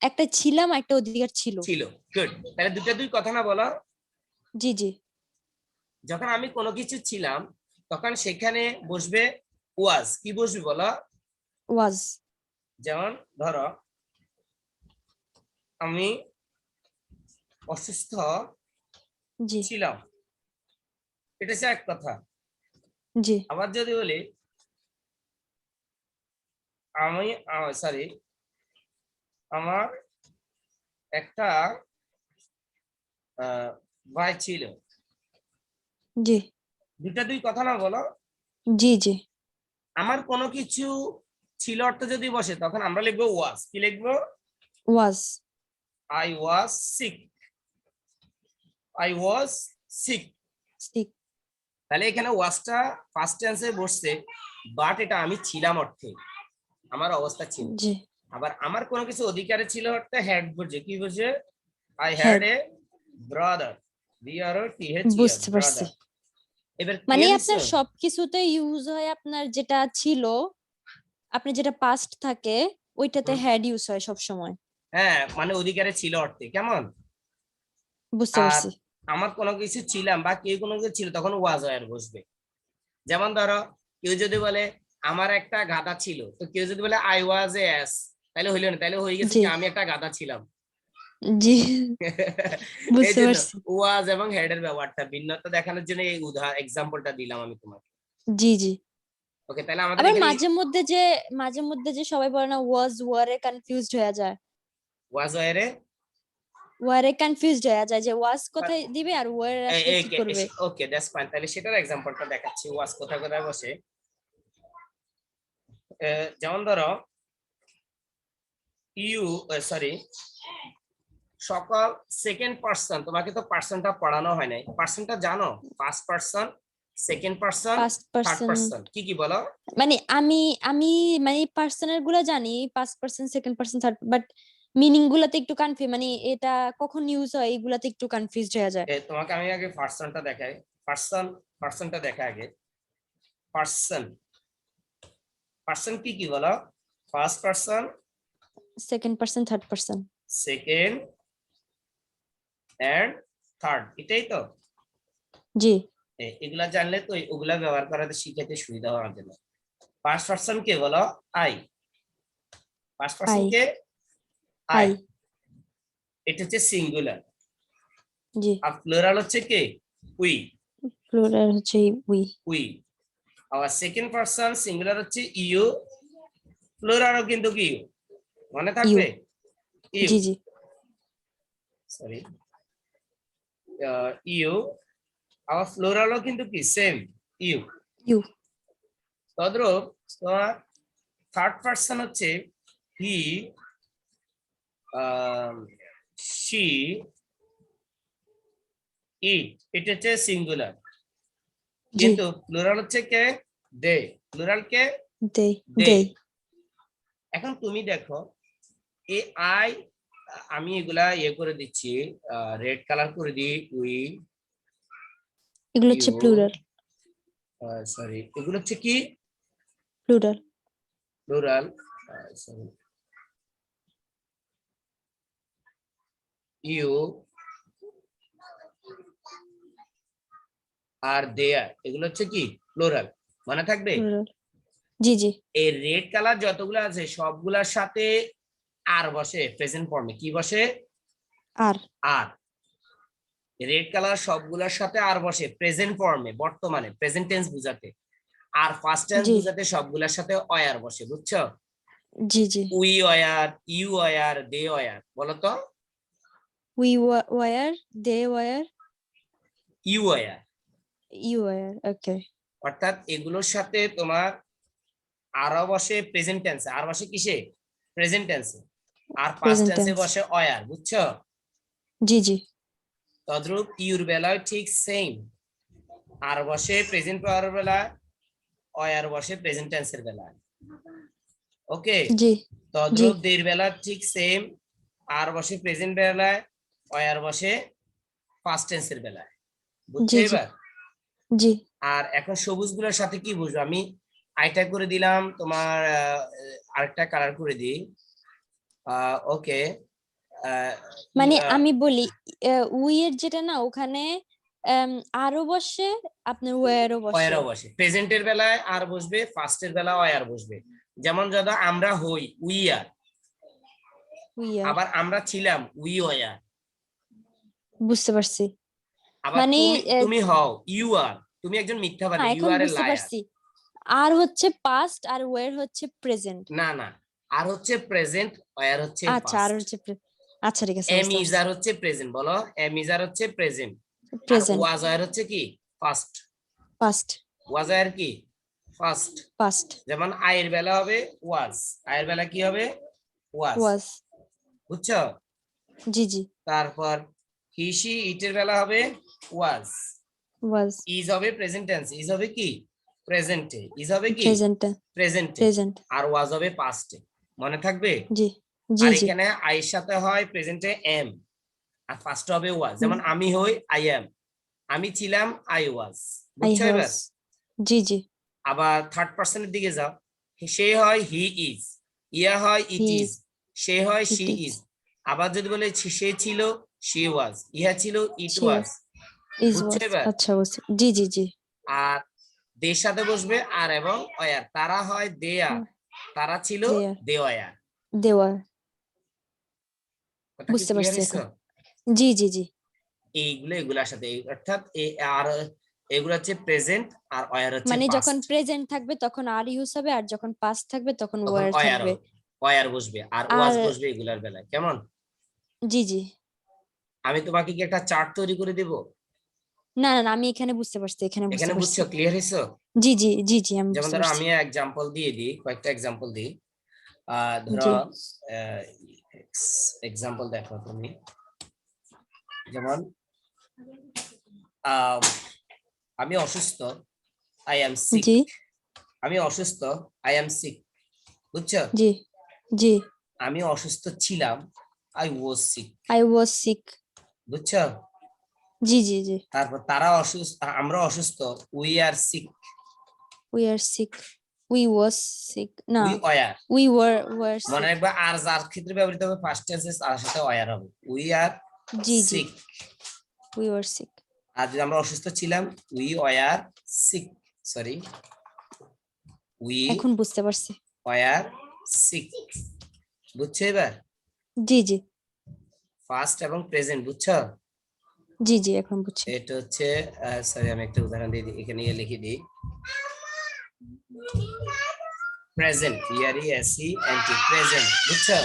একটা ছিলাম একটা অধিকার ছিল। ছিল, গুড। তাহলে দুটা দুই কথা না, বলো? জি জি যখন আমি কোনো কিছু ছিলাম তখন সেখানে বসবে ওয়াজ। কি বসবে বলো? ওয়াজ। যেমন ধরো আমি অসুস্থ জি ছিলাম, এটা হচ্ছে এক কথা। জি আবার যদি বলি আমি সরি আমার একটা ভাই ছিল, জি দুটা দুই কথা না বলো। জি জি আমার কোনো কিছু ছিল অর্থ যদি বসে তখন আমরা লিখবো ওয়াজ। কি লিখবো? Was I was sick, I was sick. Sick তাহলে এখানে ওয়াজটা ফার্স্ট টেন্সে বসছে, বাট এটা আমি ছিলাম অর্থে, আমার অবস্থা ছিল। জি আবার আমার কোনো কিছু অধিকারে ছিল অর্থে হ্যাড বসছে। কি বসছে? I had had a brother, বুঝতে পারছি। ব্রাদার। এবার মানে ক্লিয়ার আপনার হচ্ছে? সবকিছুতে ইউজ হয় আপনার যেটা ছিল, আপনি যেটা পাস্ট থাকে ওইটাতে হ্যাড ইউজ হয় সব সময়। হ্যাঁ, মানে অধিকারে ছিল অর্থে, কেমন? বুঝতে আর পারছি। আমার কোনো কিছু ছিলাম বা কেউ কোনো কিছু ছিল তখন ওয়াজ ওয়ার বসবে। যেমন ধরো কেউ যদি বলে আমার একটা গাধা ছিল, তো কেউ যদি বলে আই ওয়াজ এ অ্যাস, তাহলে হইলো না, তাহলে হয়ে গেছে জি কি আমি একটা গাধা ছিলাম। জি এই বুঝতে জন্য পারছি। ওয়াজ এবং হেডের ব্যবহারটা ভিন্নতা দেখানোর জন্য এই এক্সাম্পলটা দিলাম আমি তোমাকে। জি জি ওকে, তাহলে আমাদের আবার এখানে মাঝে মধ্যে যে সবাই বলে না ওয়াজ ওয়ারে কনফিউজড হয়ে যায়, ওয়াজ ওয়ারে ওয়ারে কনফিউজড হয়ে যায় যে ওয়াজ কোথায় দিবে আর ওয়ার আসলে কি করবে। ওকে, দ্যাটস ফাইন। তাহলে সেটার এক্সাম্পলটা দেখাচ্ছি, ওয়াজ কোথায় কোথায় বসে। যেমন ধরো ইউ, সরি, সকল সেকেন্ড পার্সন, তোমাকে তো পার্সনটা পড়ানো হয় নাই, পার্সনটা জানো? First person, second person, first third person person, কি কি বলো? মানে আমি মানে পার্সনের গুলা জানি, first person second person third, but meaning গুলাতে একটু কনফিউজ, মানে এটা কখন ইউজ হয় এইগুলাতে একটু কনফিউজড হয়ে যায়। তোমাকে আমি আগে পার্সনটা দেখাই। পার্সনটা দেখা আগে। পার্সন, পার্সন কি কি বলো? First person, second person third person. Second and third, এটাই তো। জি এগুলা জানলে তো ওগুলা ব্যবহার করাতে শিখাতে সুবিধা হওয়ার জন্য। ফার্স্ট পার্সন কে বলো? আই। ফার্স্ট পার্সন আই কে? আই। আই এটা হচ্ছে সিঙ্গুলার। জি আর প্লুরাল হচ্ছে কে? উই। প্লুরাল হচ্ছে উই। উই। আবার সেকেন্ড পার্সন সিঙ্গুলার হচ্ছে ইউ, প্লুরালও কিন্তু কি ইউ, মনে ইউ থাকবে? ইউ, জি জি সরি, ইউ। আবার প্লুরালও কিন্তু কি সেম, ইউ। ইউ তদ্রূপ তোমার থার্ড পার্সন হচ্ছে হি, শি, ইট, এটা হচ্ছে সিঙ্গুলার। জি কিন্তু প্লুরাল হচ্ছে কে? দে। প্লুরাল কে? দে দে। দে এখন তুমি দেখো এই আই, আমি এগুলা ইয়ে করে দিচ্ছি, রেড কালার করে দিই। উই, এগুলো হচ্ছে ইউ, প্লুরাল। সরি, এগুলো হচ্ছে কি? Plural plural. Sorry, you are there, এগুলো হচ্ছে কি? প্লুরাল, মনে থাকবে? প্লুরাল জি জি এই রেড কালার যতগুলো আছে সবগুলার সাথে আর বসে প্রেজেন্ট ফর্মে। কি বসে? আর আর। রেড কালার সবগুলোর সাথে আর বসে প্রেজেন্ট ফর্মে, বর্তমানে প্রেজেন্ট টেন্স বুঝাতে। আর ফার্স্ট টেন্স জি বুঝাতে সবগুলোর সাথে অয়ার বসে, বুঝছো? জি জি we were, you were, they were, বলো তো? We were, they were, you were. You were. Okay অর্থাৎ এগুলোর সাথে তোমার আরো বসে প্রেজেন্ট টেন্সে, আর বসে কিসে? প্রেজেন্ট টেন্সে। আর পাস্ট প্রেজেন্ট টেন্সে টেন্স বসে অয়ার, বুঝছো? জি জি তদ্রূপ ইউর বেলায় ঠিক সেম, আর বসে প্রেজেন্ট পাওয়ার বেলায়, অয়ার বসে প্রেজেন্ট টেন্সের বেলায়। ওকে, জি জি তদ্রূপ দের বেলা ঠিক সেম, আর বসে প্রেজেন্ট বেলায়, অয়ার বসে পাস্ট টেন্সের বেলায়, বুঝছো জি জি এবার? জি আর এখন সবুজ গুলোর সাথে কি বুঝবো? আমি আইটা করে দিলাম তোমার, আরেকটা কালার করে দিই। ওকে, মানে আমি বলি উই এর যেটা না ওখানে আরো বসে, আপনার ওয়ারও বসে। অয়ারও বসে। প্রেজেন্টের বেলায় আর বসবে, ফার্স্টের বেলায় অয়ার বসবে। যেমন যদি আমরা হই উই আর, উই আর আবার আমরা ছিলাম উই অয়ার, বুঝতে পারছি। আবার মানে তুমি তুমি হও ইউ আর। তুমি একজন মিথ্যাবাদী, ইউ এখন আর এ বুঝতে লায়ার। পারছি, আর হচ্ছে পাস্ট আর ওয়ার হচ্ছে প্রেজেন্ট। না না, আর হচ্ছে প্রেজেন্ট, ওয়ার হচ্ছে আচ্ছা, আর পাস্ট। হচ্ছে আচ্ছা ঠিক আছে, এম বুঝতে ইজ পারছি। আর হচ্ছে প্রেজেন্ট, বলো এম ইজ আর হচ্ছে প্রেজেন্ট, আর প্রেজেন্ট, ওয়াজ আর হচ্ছে কি ফার্স্ট। পাস্ট, ওয়াজ আর কি ফার্স্ট। পাস্ট, যেমন আয়ের বেলা হবে ওয়াজ, আয়ের বেলা কি হবে ওয়াজ, ওয়াজ। বুঝছো? জি জি, তারপর হি সি ইটের বেলা হবে ওয়াজ, ওয়াজ। ইজ হবে প্রেজেন্ট টেন্স, ইজ হবে কি প্রেজেন্টে, ইজ হবে কি প্রেজেন্ট, প্রেজেন্টে, প্রেজেন্ট। আর ওয়াজ হবে পাস্টে। মনে থাকবে? জি জি আর জি। এখানে আইয়ের সাথে হয় প্রেজেন্টে এম, আর ফার্স্ট হবে ওয়াজ। যেমন আমি হই আই এম, আমি ছিলাম আই ওয়াজ, আই বুঝছো হ্যাভ। এবার? জি জি। আবার থার্ড পার্সনের দিকে যাও, সে হয় হি ইজ, ইয়া হয় ইট হি, ইজ, সে হয় ইট শি ইজ, ইজ। আবার যদি বলে সে ছিল শি ওয়াজ, ইহা ছিল ইট শি, ওয়াজ, ইজ বুঝছো ওয়াজ। এবার? আচ্ছা, বুঝছি। জি জি জি। আর দের সাথে বসবে আর এবং অয়ার, তারা হয় দে আর, তারা ছিল দেয়ার, দে অয়ার। দেওয়ার। কথা কি বুঝতে ক্লিয়ার পারছি হয়েছে? এখন। জি জি জি। এইগুলো এগুলার সাথে অর্থাৎ আর এগুলো হচ্ছে প্রেজেন্ট, আর অয়ার হচ্ছে মানে যখন পাস্ট। প্রেজেন্ট থাকবে তখন আর ইউজ হবে, আর যখন পাস্ট থাকবে তখন তখন ওয়ার অয়ার থাকবে। অয়ার বসবে আর আর ওয়াজ বসবে এগুলার বেলায়, কেমন? জি জি। আমি তোমাকে কি একটা চার্ট তৈরি করে দিব? না না না, আমি এখানে বুঝতে পারছি, এখানে বুঝতে এখানে পারছি। বুঝছো, ক্লিয়ার হয়েছো? জি জি জি জি, আমি যেমন বুঝতে ধরো পারছি। আমি এক্সাম্পল দিয়ে দিই, কয়েকটা এক্সাম্পল দিই। ধরো জি এক্সাম্পল দেখো তুমি, যেমন আহ, আমি অসুস্থ, আই এম সিক। জি আমি অসুস্থ, আই এম সিক, বুঝছো? জি জি। আমি অসুস্থ ছিলাম, I was sick, I was sick. বুঝছো? জি জি জি। তারপর তারা অসুস্থ, আমরা অসুস্থ, we are sick, we are sick, we was sick, না, উই অয়ার। উই ওয়ার মনে সিক। রাখবা, আর যার ক্ষেত্রে ব্যবহৃত হবে ফার্স্ট টেন্সে তার সাথে অয়ার হবে, উই আর জি জি, সিক। We were sick. আর যদি আমরা অসুস্থ ছিলাম, we were sick, sorry, we এখন বুঝতে পারছি। ওয়ার সিক, বুঝছো এবার? জি জি ফার্স্ট এবং প্রেজেন্ট, বুঝছো? জি জি, এখন বুঝছি। এটা হচ্ছে, সরি আমি একটা উদাহরণ দিয়ে দিই, এখানে লিখে দিই, প্রেজেন্ট, ইয়ারি এসি এন্টি, প্রেজেন্ট, বুঝছো?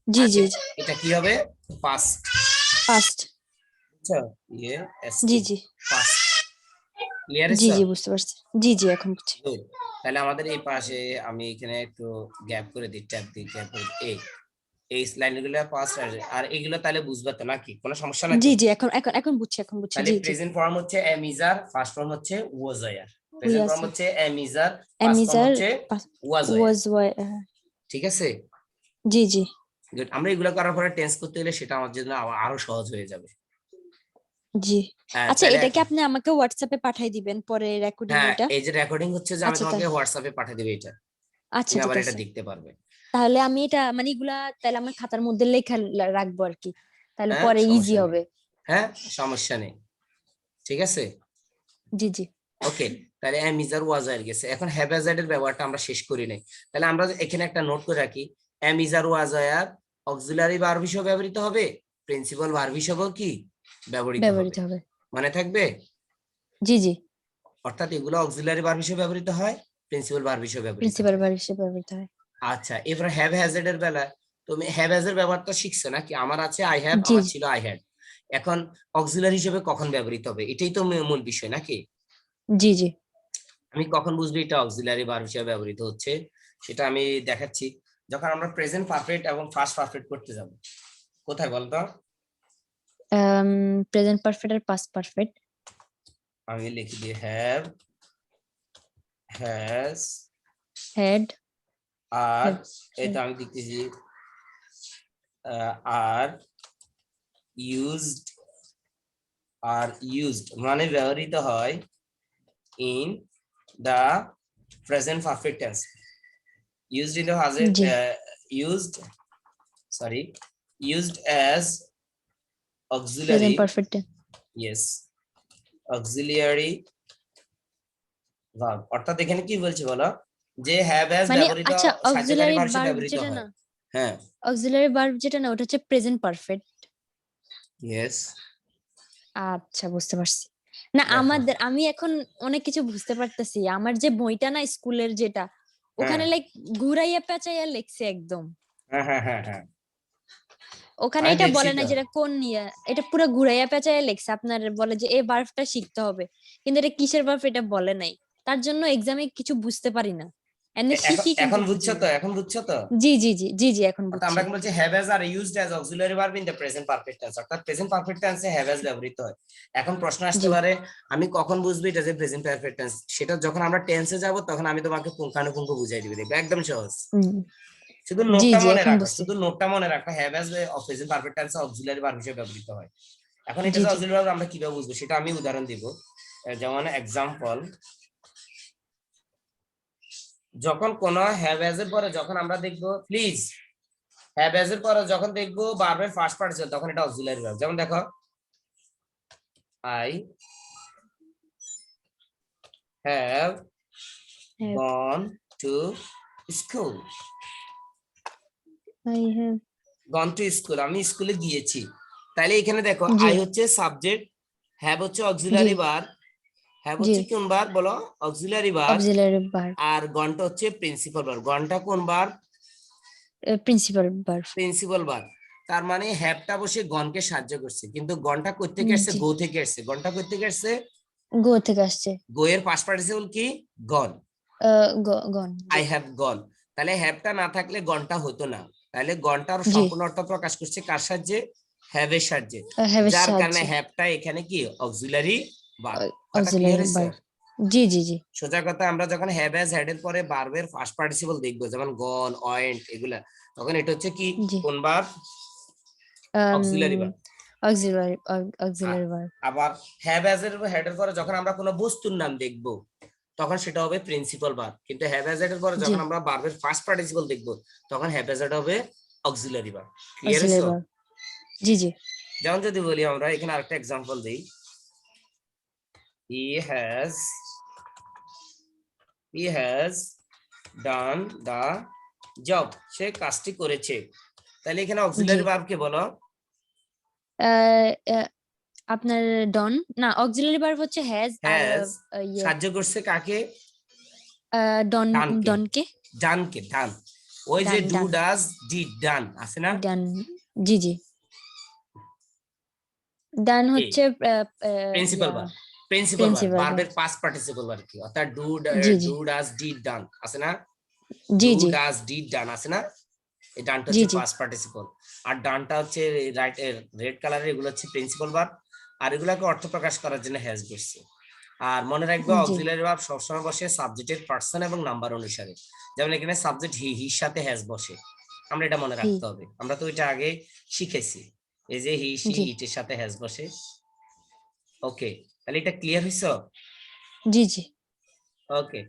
জি আর জি জি। এটা কি হবে পাস্ট, পাস্ট। বুঝছো? ইয়ে জি এসটি, জি পাস্ট, ক্লিয়ার জি হয়েছে? জি, বুঝতে পারছি। জি জি, এখন বুঝছি। Good. তাহলে আমাদের এই পাশে আমি এখানে একটু গ্যাপ করে দিই, ট্যাব দিই, গ্যাপ করে দিই। এই লাইনগুলো পাস্ট আর এগুলো তাহলে বুঝবে তো নাকি, কোনো সমস্যা নাই জি তো? জি, এখন এখন এখন বুঝছি, এখন বুঝছি। তাহলে জি জি। প্রেজেন্ট ফর্ম হচ্ছে am is are, first form হচ্ছে was are. We present form আছে, হচ্ছে am is are, am first is form are, হচ্ছে ওয়াজ আর। Was why. ঠিক আছে? জি জি। গুড। আমরা এগুলো করার পরে টেন্স করতে গেলে সেটা আমার জন্য আরো সহজ হয়ে যাবে। জি। আচ্ছা, তাহলে এটা কি আপনি আমাকে হোয়াটসঅ্যাপে পাঠিয়ে দিবেন পরে রেকর্ডিং হ্যাঁ, এটা? এই যে রেকর্ডিং হচ্ছে যে আমি আচ্ছা তোমাকে তাহলে, হোয়াটসঅ্যাপে পাঠিয়ে দেবো এটা, আচ্ছা তুমি ঠিক আবার এটা আছে। দেখতে পারবে। তাহলে আমি এটা মানে এগুলা তাহলে আমার খাতার মধ্যে লেখা রাখবো আর কি, তাহলে হ্যাঁ, পরে ইজি সমস্যা নেই। হবে। হ্যাঁ, সমস্যা নেই, ঠিক আছে। জি জি ওকে, তাহলে অ্যামিজার ওয়াজার গেছে, এখন হ্যাভাজার্ড এর ব্যবহারটা আমরা শেষ করি নাই। তাহলে আমরা এখানে একটা নোট করে রাখি, অ্যামিজার ওয়াজার অক্সিলারি ভার্ব হিসেবে ব্যবহৃত হবে, প্রিন্সিপাল ভার্ব হিসেবেও কি ব্যবহৃত হবে, ব্যবহৃত হবে। মনে থাকবে? জি জি, অর্থাৎ এগুলো অক্সিলারি ভার্ব হিসেবে ব্যবহৃত হয়, প্রিন্সিপাল ভার্ব হিসেবে ব্যবহৃত প্রিন্সিপাল হয়। ভার্ব হিসেবে ব্যবহৃত হয়। আচ্ছা, এবার হ্যাভ হ্যাজেড এর বেলা তুমি হ্যাভ হ্যাজের ব্যবহারটা শিখছো নাকি? আমার আছে আই হ্যাভ, জি আমার জি ছিল আই হ্যাড। এখন অক্সিলারি হিসেবে কখন ব্যবহৃত হবে, এটাই তো মূল বিষয় নাকি? জি জি। আমি কখন বুঝবো এটা অক্সিলারি ভার্ব হিসেবে ব্যবহৃত হচ্ছে, সেটা আমি দেখাচ্ছি। যখন আমরা প্রেজেন্ট পারফেক্ট এবং ফাস্ট পারফেক্ট করতে যাব, কোথায় বলতো? প্রেজেন্ট পারফেক্ট আর পাস্ট পারফেক্ট। আমি লিখে দিই হ্যাভ, হ্যাজ, হেড, আর হ্যাভ, এটা আমি লিখতেছি আর ইউজড, আর ইউজড মানে ব্যবহৃত হয় in the present perfect tense, used in the present, G. used, sorry, used as present auxiliary, perfect. yes, auxiliary verb। অর্থাৎ এখানে কি বলছে বলো, যে হ্যাভ হ্যাজ মানে ব্যবহৃত আচ্ছা, সাহায্যকারী অক্সিলারি ভার্ব হিসেবে ভার্ব ব্যবহৃত যেটা হয়। না, হ্যাঁ, অক্সিলারি ভার্ব যেটা না, ওটা হচ্ছে প্রেজেন্ট পারফেক্ট। yes, আচ্ছা, বুঝতে পারছি। না দেখো আমাদের আমি এখন অনেক কিছু বুঝতে পারতেছি, আমার যে বইটা না স্কুলের যেটা, হ্যাঁ ওখানে লাইক ঘুরাইয়া পেঁচাইয়া লেখছে একদম। হ্যাঁ হ্যাঁ হ্যাঁ হ্যাঁ ওখানে আমি এটা দেখছি বলে না তো। যেটা কোন নিয়ে, এটা পুরো ঘুরাইয়া পেঁচাইয়া লেখছে, আপনার বলে যে এই ভার্বটা শিখতে হবে, কিন্তু এটা কিসের ভার্ব এটা বলে নাই। তার জন্য এক্সামে কিছু বুঝতে পারি না, এমনি এখন শিখি কিন্তু এখন বুঝি বুঝছো না। তো, এখন বুঝছো তো। জি জি জি জি জি এখন অর্থাৎ বুঝছি। আমরা কি বলছি, have has are used as auxiliary verb in the present perfect tense, অর্থাৎ প্রেজেন্ট পারফেক্ট টেন্সে হ্যাভ হ্যাজ ব্যবহৃত হয়। এখন প্রশ্ন আসতে জি পারে, আমি কখন বুঝবো এটা যে প্রেজেন্ট পারফেক্ট টেন্স? সেটা যখন আমরা টেন্সে যাব তখন আমি তোমাকে পুঙ্খানুপুঙ্খ বুঝাই দিবি, দেখবে একদম সহজ। উম, শুধু জি নোটটা জি মনে এখন রাখো, বুঝছি। শুধু নোটটা মনে রাখো, হ্যাভ হ্যাজ প্রেজেন্ট পারফেক্ট টেন্সে অক্সিলারি ভার্ব হিসেবে ব্যবহৃত হয়। এখন এটা জি যে জি অক্সিলারি ভার্ব আমরা কিভাবে বুঝবো সেটা আমি উদাহরণ দিব। যেমন এক্সাম্পল, যখন কোন হ্যাভ হ্যাজ এর পরে যখন আমরা দেখবো, প্লিজ, হ্যাভ হ্যাজ এর পরে যখন দেখবো ভার্বের ফার্স্ট পার্টিসিপল, তখন এটা অক্সিলারি ভার্ব। যেমন দেখো, I have have, gone to school. I have, gone to school, আমি স্কুলে গিয়েছি। তাহলে এখানে দেখো, জি আই হচ্ছে সাবজেক্ট, হ্যাভ হচ্ছে জি অক্সিলারি ভার্ব, হ্যাভ জি হচ্ছে কোন ভার্ব বলো, অক্সিলারি ভার্ব। অক্সিলারি ভার্ব, আর গনটা হচ্ছে প্রিন্সিপাল ভার্ব। গনটা কোন verb? Principal verb. Principal verb. তার মানে হ্যাভটা বসে গনকে সাহায্য করছে, কিন্তু গনটা কই থেকে আসছে? জি, গো থেকে আসছে। গনটা কই থেকে আসছে? গো থেকে আসছে। গো এর পাস্ট পার্টিসিপল কি? গন। গন, জি আই হ্যাভ গন। তাহলে হ্যাভটা না থাকলে গনটা হতো না। তাহলে গনটার জি সম্পূর্ণ অর্থ প্রকাশ করছে কার সাহায্যে? হ্যাভ এর সাহায্যে। হ্যাভ এর যার কারণে সাহায্যে, হ্যাভটা এখানে কি অক্সিলারি ভার্ব। কথা ক্লিয়ার অক্সিলারি হয়েছে? ভার্ব। জি জি জি সোজা কথা, আমরা যখন হ্যাভ হ্যাজ হ্যাড এর পরে ভার্বের ফার্স্ট পার্টিসিপল দেখবো, যেমন গন, ওয়েন্ট, এগুলা, তখন এটা হচ্ছে কি জি কোন verb? Auxiliary verb. Auxiliary, auxiliary verb. আবার হ্যাভ হ্যাজ এর হেড এর পরে যখন আমরা কোনো বস্তুর নাম দেখব, তখন সেটা হবে প্রিন্সিপাল ভার্ব। কিন্তু হ্যাভ হ্যাজ এর পরে জি যখন আমরা ভার্বের ফার্স্ট পার্টিসিপল দেখব, তখন হ্যাভ হ্যাজ হবে অক্সিলারি ভার্ব। ক্লিয়ার অক্সিলারি হইছো? ভার্ব, জি জি যেমন যদি বলি আমরা এখানে আরেকটা এক্সাম্পল দেই, he has he has done the job, সে কাজটি করেছে। তাহলে এখানে জি। অক্সিলারি ভার্ব কে বলো? আহ, আহ, আপনার ডন, না অক্সিলারি ভার্ব হচ্ছে হ্যাজ, আর হ্যাজ ইয়ে সাহায্য করছে কাকে? ডন, ডানকে। ডনকে। ডানকে, ডান। ওই যে done, do done, does did done আছে না? ডান, জি জি। ডান এই হচ্ছে প্রিন্সিপাল ইয়া verb. Principal verb principal verb, ভার্বের পাস্ট পার্টিসিপল আর কি, অর্থাৎ জি জি ডু ডাজ ডিড ডান আছে না? জি ডু জি ডাজ ডিড ডান আছে না? এই ডানটা জি হচ্ছে জি পাস্ট পার্টিসিপল। আর ডানটা হচ্ছে রাইট এর রেড কালারের, এগুলো হচ্ছে প্রিন্সিপাল ভার্ব। আর এগুলাকে অর্থ প্রকাশ করার জন্য হ্যাজ বসছে। আর মনে রাখবে, জি অক্সিলারি ভার্ব সবসময় বসে সাবজেক্টের পার্সন এবং নাম্বার অনুসারে। যেমন এখানে সাবজেক্ট হি, হির সাথে হ্যাজ বসে। আমরা এটা মনে হি, রাখতে হবে, আমরা তো এটা আগে শিখেছি। এই যে হি, সি, জি ইটের সাথে হ্যাজ বসে। ওকে, তাহলে এটা ক্লিয়ার হইছো? জি জি ওকে,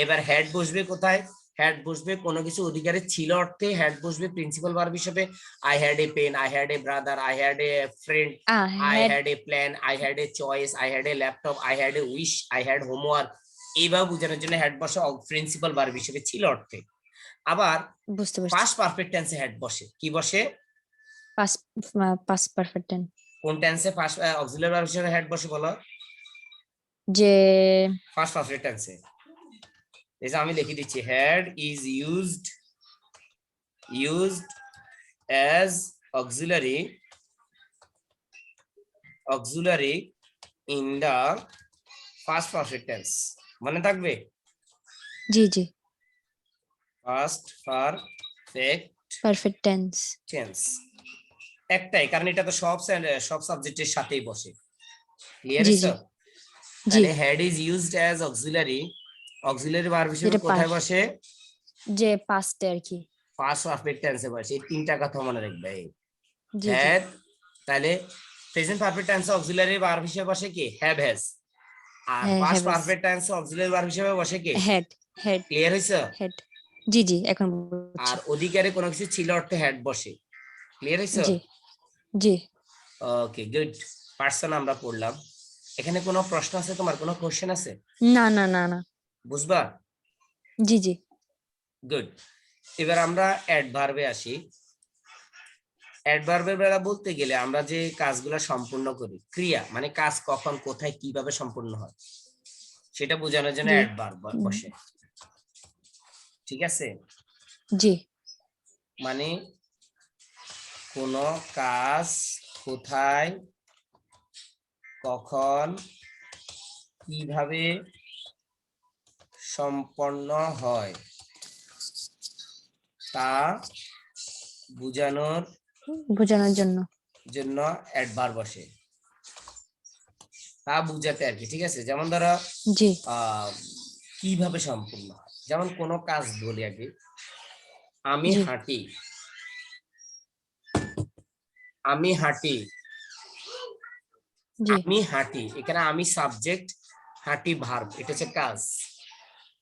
এবার হেড বসবে কোথায়? হেড বসবে কোনো কিছু অধিকারে ছিল অর্থে, হেড বসবে প্রিন্সিপাল ভার্ব হিসেবে। I had a pen, I had a brother, I had a friend, I had, had a plan, I had a choice, I had a laptop, I had a wish, I had homework. এইভাবে বোঝানোর জন্য head বসে principal verb হিসেবে ছিল অর্থে। আবার বুঝতে পারছি। পাস্ট পারফেক্ট টেন্সে হেড বসে, কি বসে? পাস, পাস পারফেক্ট টেন্স, কোন টেন্সে ফার্স্ট অক্সিলারি ভার্ব হিসেবে হেড বসে বলো? যে ফার্স্ট পারফেক্ট টেন্সে। এই যে আমি লিখে দিচ্ছি, head is used as auxiliary in the past perfect tense। মনে থাকবে? জি জি past perfect perfect tense, tense একটাই, কারণ এটা তো সব সাবজেক্টের সাথেই বসে। ক্লিয়ার জি হইছে? জি জি, তাহলে head is used as auxiliary verb হিসেবে যেটা কোথায় বসে? যে পাস্টে আর কি। পাস্ট পারফেক্ট টেন্সে বসে। এই তিনটা কথা মনে রাখবে। জি জি হ্যাড, তাহলে প্রেজেন্ট পারফেক্ট টেন্সে অক্সিলারি ভার্ব হিসেবে বসে কি? Have has. আর হ্যাঁ, পাস্ট হ্যাভেস, পারফেক্ট টেন্সে অক্সিলারি ভার্ব হিসেবে বসে কি? হেড, হেড, ক্লিয়ার হইছে? হেড, জি জি এখন বুঝছি। আর অধিকারে কোনো কিছু ছিল অর্থে হেড বসে। ক্লিয়ার হইছে? জি জি, ওকে, গুড। পার্সন আমরা পড়লাম। এখানে কোনো প্রশ্ন আছে তোমার? কোনো কোশ্চেন আছে? না না না না, বুঝবা? জি জি গুড। এবার আমরা অ্যাডভার্বে আসি। অ্যাডভার্বের বেলা বলতে গেলে আমরা যে কাজগুলো সম্পূর্ণ করি, ক্রিয়া মানে কাজ কখন কোথায় কিভাবে সম্পূর্ণ হয় সেটা বোঝানোর জন্য জি অ্যাডভার্ব বসে। ঠিক আছে, জি মানে কোনো কাজ কোথায় কখন কিভাবে সম্পন্ন হয় তা বোঝানোর বোঝানোর জন্য। জন্য অ্যাডভার্ব বসে, তা বুঝাতে আর কি। ঠিক আছে, যেমন ধরো জি কিভাবে সম্পূর্ণ হয়, যেমন কোনো কাজ বলি আগে, আমি জি হাঁটি, আমি হাঁটি, জি আমি হাঁটি, এখানে আমি সাবজেক্ট, হাঁটি ভার্ব, এটা হচ্ছে কাজ।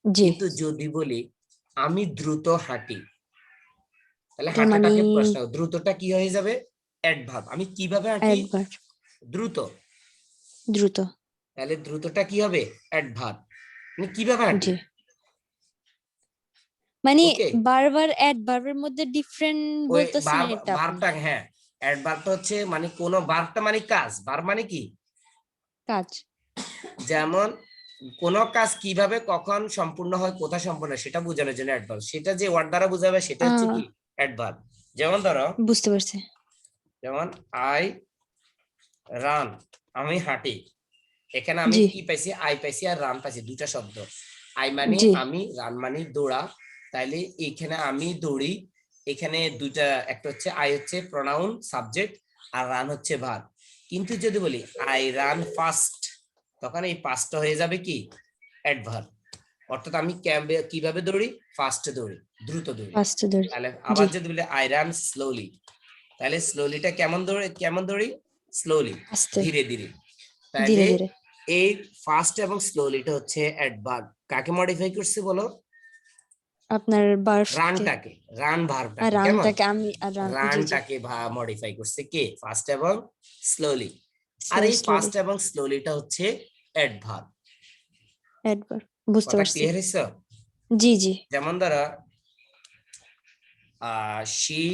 জি কিন্তু যদি বলি আমি দ্রুত হাঁটি, তাহলে তার মানে হাঁটাটাকে প্রশ্ন, দ্রুতটা কি হয়ে যাবে, অ্যাডভার্ব। আমি কিভাবে হাঁটি, অ্যাডভার্ব দ্রুত, দ্রুত। তাহলে দ্রুতটা কি হবে, অ্যাডভার্ব। মানে কিভাবে হাঁটি। জি মানে ওকে, বারবার অ্যাডভার্বের মধ্যে ডিফারেন্ট ওই বলতেছেন ভার্ব, এটা আপনি। ভার্বটা, হ্যাঁ অ্যাডভার্বটা হচ্ছে মানে কোন, ভার্বটা মানে কাজ, ভার্ব মানে কি, কাজ। যেমন কোন কাজ কিভাবে কখন সম্পূর্ণ হয় কোথায় সম্পূর্ণ হয় সেটা বোঝানোর জন্য অ্যাডভার্ব, সেটা যে ওয়ার্ড দ্বারা বোঝাবে সেটা হচ্ছে আহ কি, অ্যাডভার্ব। যেমন ধরো, বুঝতে পারছি। যেমন আই রান, আমি হাঁটি, এখানে আমি জি কি পাইছি, আই পাইছি আর রান পাইছি, দুটা শব্দ। আই মানে জি আমি, রান মানে দৌড়া, তাইলে এখানে আমি দৌড়ি, এখানে দুটা, একটা হচ্ছে আই হচ্ছে প্রোনাউন সাবজেক্ট আর রান হচ্ছে ভার্ব। কিন্তু যদি বলি আই রান ফাস্ট, তখন এই পাঁচটা হয়ে যাবে কি, অ্যাডভার্ব। অর্থাৎ আমি কিভাবে দৌড়ি, ফাস্ট দৌড়ি, দ্রুত দৌড়ি। ফার্স্ট ধরে। তাহলে জি আবার যদি বলি আই রান স্লোলি, তাহলে স্লোলিটা কেমন দৌড়ে, কেমন দৌড়ি, স্লোলি, আস্তে ধীরে ধীরে। তাহলে ধীরে ধীরে। এই ফাস্ট এবং স্লোলিটা হচ্ছে অ্যাডভার্ব। কাকে মডিফাই করছে বলো, আপনার বার্ফকে রানটাকে, রান আর ভার্বটাকে, কেমন, রানটাকে আমি আর রান জি জি রানটাকে মডিফাই করছে কে, ফাস্ট এবং স্লোলি। আর এই স্লোলি ফাস্ট এবং স্লোলিটা হচ্ছে অ্যাডভার্ব। অ্যাডভার্ব বুঝতে কথা পারছি। ক্লিয়ার হয়েছে। জি জি যেমন ধরো she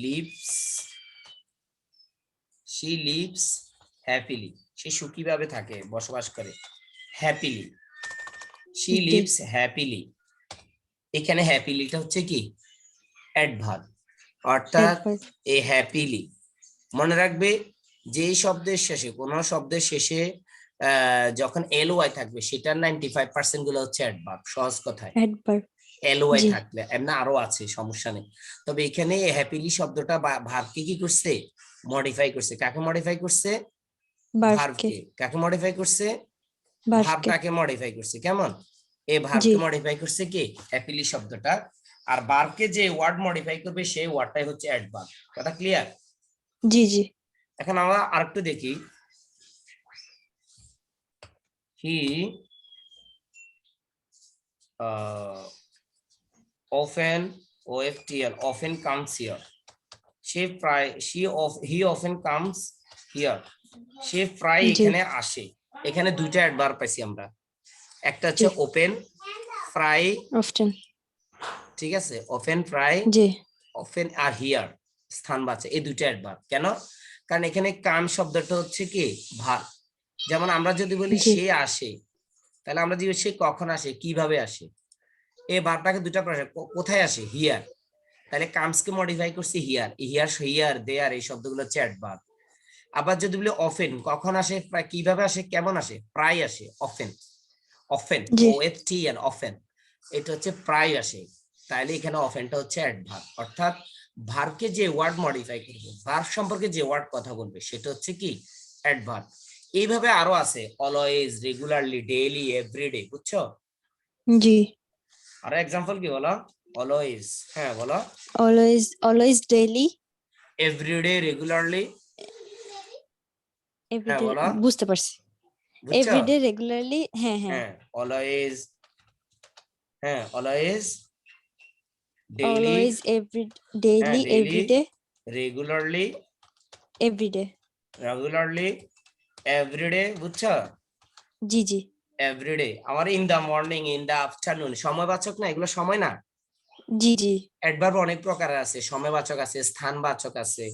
lives, she lives happily, সে সুখী ভাবে থাকে, বসবাস করে, হ্যাপিলি, শি জি লিভস হ্যাপিলি। এখানে হ্যাপিলিটা হচ্ছে কি, অ্যাডভার্ব। অর্থাৎ অ্যাডভার্ব এ হ্যাপিলি, মনে রাখবে যে শব্দের শেষে, কোন শব্দের শেষে যখন এল ওয়াই থাকবে সেটার 95% গুলো হচ্ছে অ্যাডভার্ব, সহজ কথায়। অ্যাডভার্ব এল ওয়াই জি থাকলে, এমনি আরো আছে, সমস্যা নেই। তবে এখানে হ্যাপিলি শব্দটা ভার্বকে কি করছে, মডিফাই করছে। কাকে মডিফাই করছে, বার্ফকে ভার্বকে। কাকে মডিফাই করছে, বার্ফকে ভার্বটাকে মডিফাই করছে। কেমন, এই জি ভার্বকে মডিফাই করছে কি, হ্যাপিলি শব্দটা। আর ভার্বকে যে ওয়ার্ড মডিফাই করবে সেই ওয়ার্ডটাই হচ্ছে অ্যাডভার্ব। কথা ক্লিয়ার। জি জি এখন আমরা আরেকটু দেখি, হি often, OFTL, often comes here, he often comes here, সে প্রায় জি এখানে আসে। এখানে দুইটা অ্যাডভার্ব পাইছি আমরা, একটা জি হচ্ছে ওপেন, প্রায়, অফটেন ঠিক আছে, ওপেন প্রায়, জি অফেন আর হিয়ার স্থান বাঁচে, এই দুইটা অ্যাডভার্ব। কেন, কারণ এখানে কাম শব্দটা হচ্ছে কি, ভার্ব। যেমন আমরা যদি বলি জি সে আসে, তাহলে আমরা যদি সে কখন আসে, কিভাবে আসে, এই ভার্বটাকে দুটা প্রশ্ন, কোথায় আসে, হিয়ার, তাহলে কামসকে মডিফাই করছি হিয়ার, হিয়ার হিয়ার দেয়ার, এই শব্দগুলো হচ্ছে অ্যাডভার্ব। আবার যদি বলি অফেন, কখন আসে, প্রায়, কিভাবে আসে, কেমন আসে, প্রায় আসে, অফেন, অফেন, জি OFTN, অফেন, এটা হচ্ছে প্রায় আসে। তাহলে এখানে অফেনটা হচ্ছে অ্যাডভার্ব। অর্থাৎ ভার্বকে যে ওয়ার্ড মডিফাই করবে, ভার্ব সম্পর্কে যে ওয়ার্ড কথা বলবে সেটা হচ্ছে কি, অ্যাডভার্ব। এইভাবে আরো আছে, অলওয়েজ, রেগুলারলি, ডেইলি, এভরিডে, বুঝছো। জি আরো এক্সাম্পল কি বলো, অলওয়েজ, হ্যাঁ বলো, always always daily everyday, regularly, হ্যাঁ এভরিডে বলো, বুঝতে পারছি। বুঝছো, এভরিডে রেগুলারলি হ্যাঁ হ্যাঁ হ্যাঁ অলওয়েজ, হ্যাঁ অলওয়েজ, ডেইলি, অলওয়েজ এভরি হ্যাঁ daily daily, everyday regularly, everyday regularly, everyday, বুঝছো, জি জি এভরিডে। আমার in the morning, in the afternoon, সময়বাচক না, এগুলো সময় না, জি জি অ্যাডভার্ব অনেক প্রকারের আছে, সময়বাচক আছে, স্থানবাচক আছে,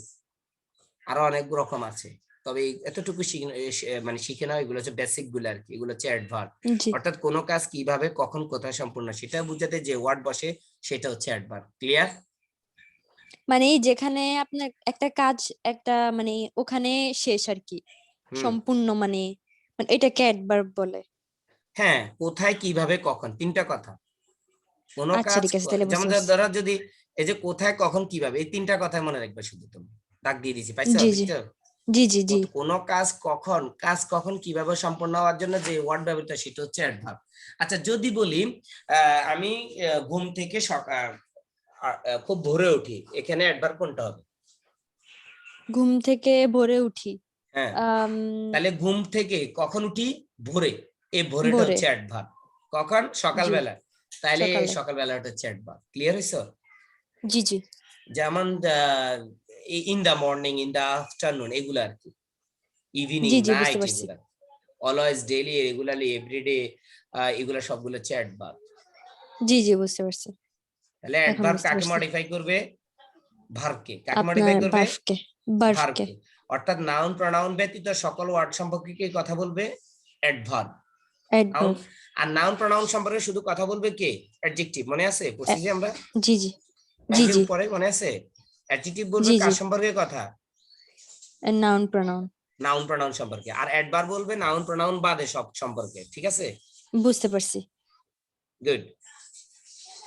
আরো অনেক রকম আছে। তবে এতটুকু মানে শিখে নাও, এগুলো হচ্ছে বেসিক গুলো আর কি, এগুলো হচ্ছে অ্যাডভার্ব। জি অর্থাৎ কোনো কাজ কিভাবে কখন কোথায় সম্পূর্ণ সেটা বুঝাতে যে ওয়ার্ড বসে সেটা হচ্ছে অ্যাডভার্ব। ক্লিয়ার? মানে যেখানে আপনার একটা কাজ একটা মানে ওখানে শেষ আর কি, হুম। সম্পূর্ণ মানে মানে এটাকে অ্যাডভার্ব বলে। হ্যাঁ, কোথায় কিভাবে কখন, তিনটা কথা। কোনো আচ্ছা কাজ ঠিক আছে, তাহলে যেমন বুঝতে পারছি। ধরো যদি এই যে কোথায় কখন কিভাবে, এই তিনটা কথাই মনে রাখবে শুধু তুমি। দাগ দিয়ে দিছি, পাইছো জি জি দেখছো? জি জি জি কোনো কাজ কখন কিভাবে সম্পন্ন হওয়ার জন্য যে ওয়ার্ড ব্যবহৃত সেটা হচ্ছে অ্যাডভার্ব। আচ্ছা, যদি বলি আমি ঘুম থেকে সকাল খুব ভোরে উঠি, এখানে অ্যাডভার্ব কোনটা হবে? ঘুম থেকে ভোরে উঠি। হ্যাঁ, আম তাহলে ঘুম থেকে কখন উঠি? ভোরে। এই ভোরেটা ভোরে। হচ্ছে অ্যাডভার্ব। কখন? জি সকালবেলা। তাহলে সকালে। সকালবেলাটা হচ্ছে অ্যাডভার্ব। ক্লিয়ার হইছো? জি জি যেমন in the morning, in the afternoon, এগুলো আর কি। ইভিনিং, জি জি বুঝতে নাইট, পারছি। এগুলা অলওয়েজ, ডেইলি, রেগুলারলি, এভরিডে, এগুলা সবগুলো হচ্ছে অ্যাডভার্ব। জি জি বুঝতে পারছি, তাহলে এখন অ্যাডভার্ব বুঝতে কাকে পারছি। মডিফাই করবে? ভার্বকে। কাকে আপনার মডিফাই করবে? বার্ফকে। বার্ফকে। ভার্বকে। অর্থাৎ নাউন প্রোনাউন ব্যতীত সকল ওয়ার্ড সম্পর্কে কি কথা বলবে? অ্যাডভার্ব। Noun, adverb. আর নাউন প্রোনাউন সম্পর্কে শুধু কথা বলবে কে? অ্যাডজেক্টিভ। মনে আছে পড়ছি যে আমরা জি জি জি একদম জি পরে, মনে আছে? অ্যাডজেক্টিভ বলবে জি জি কার সম্পর্কে কথা? Noun pronoun. নাউন প্রোনাউন সম্পর্কে। আর অ্যাডভার্ব বলবে নাউন প্রোনাউন বাদে সব সম্পর্কে। ঠিক আছে? বুঝতে পারছি। Good,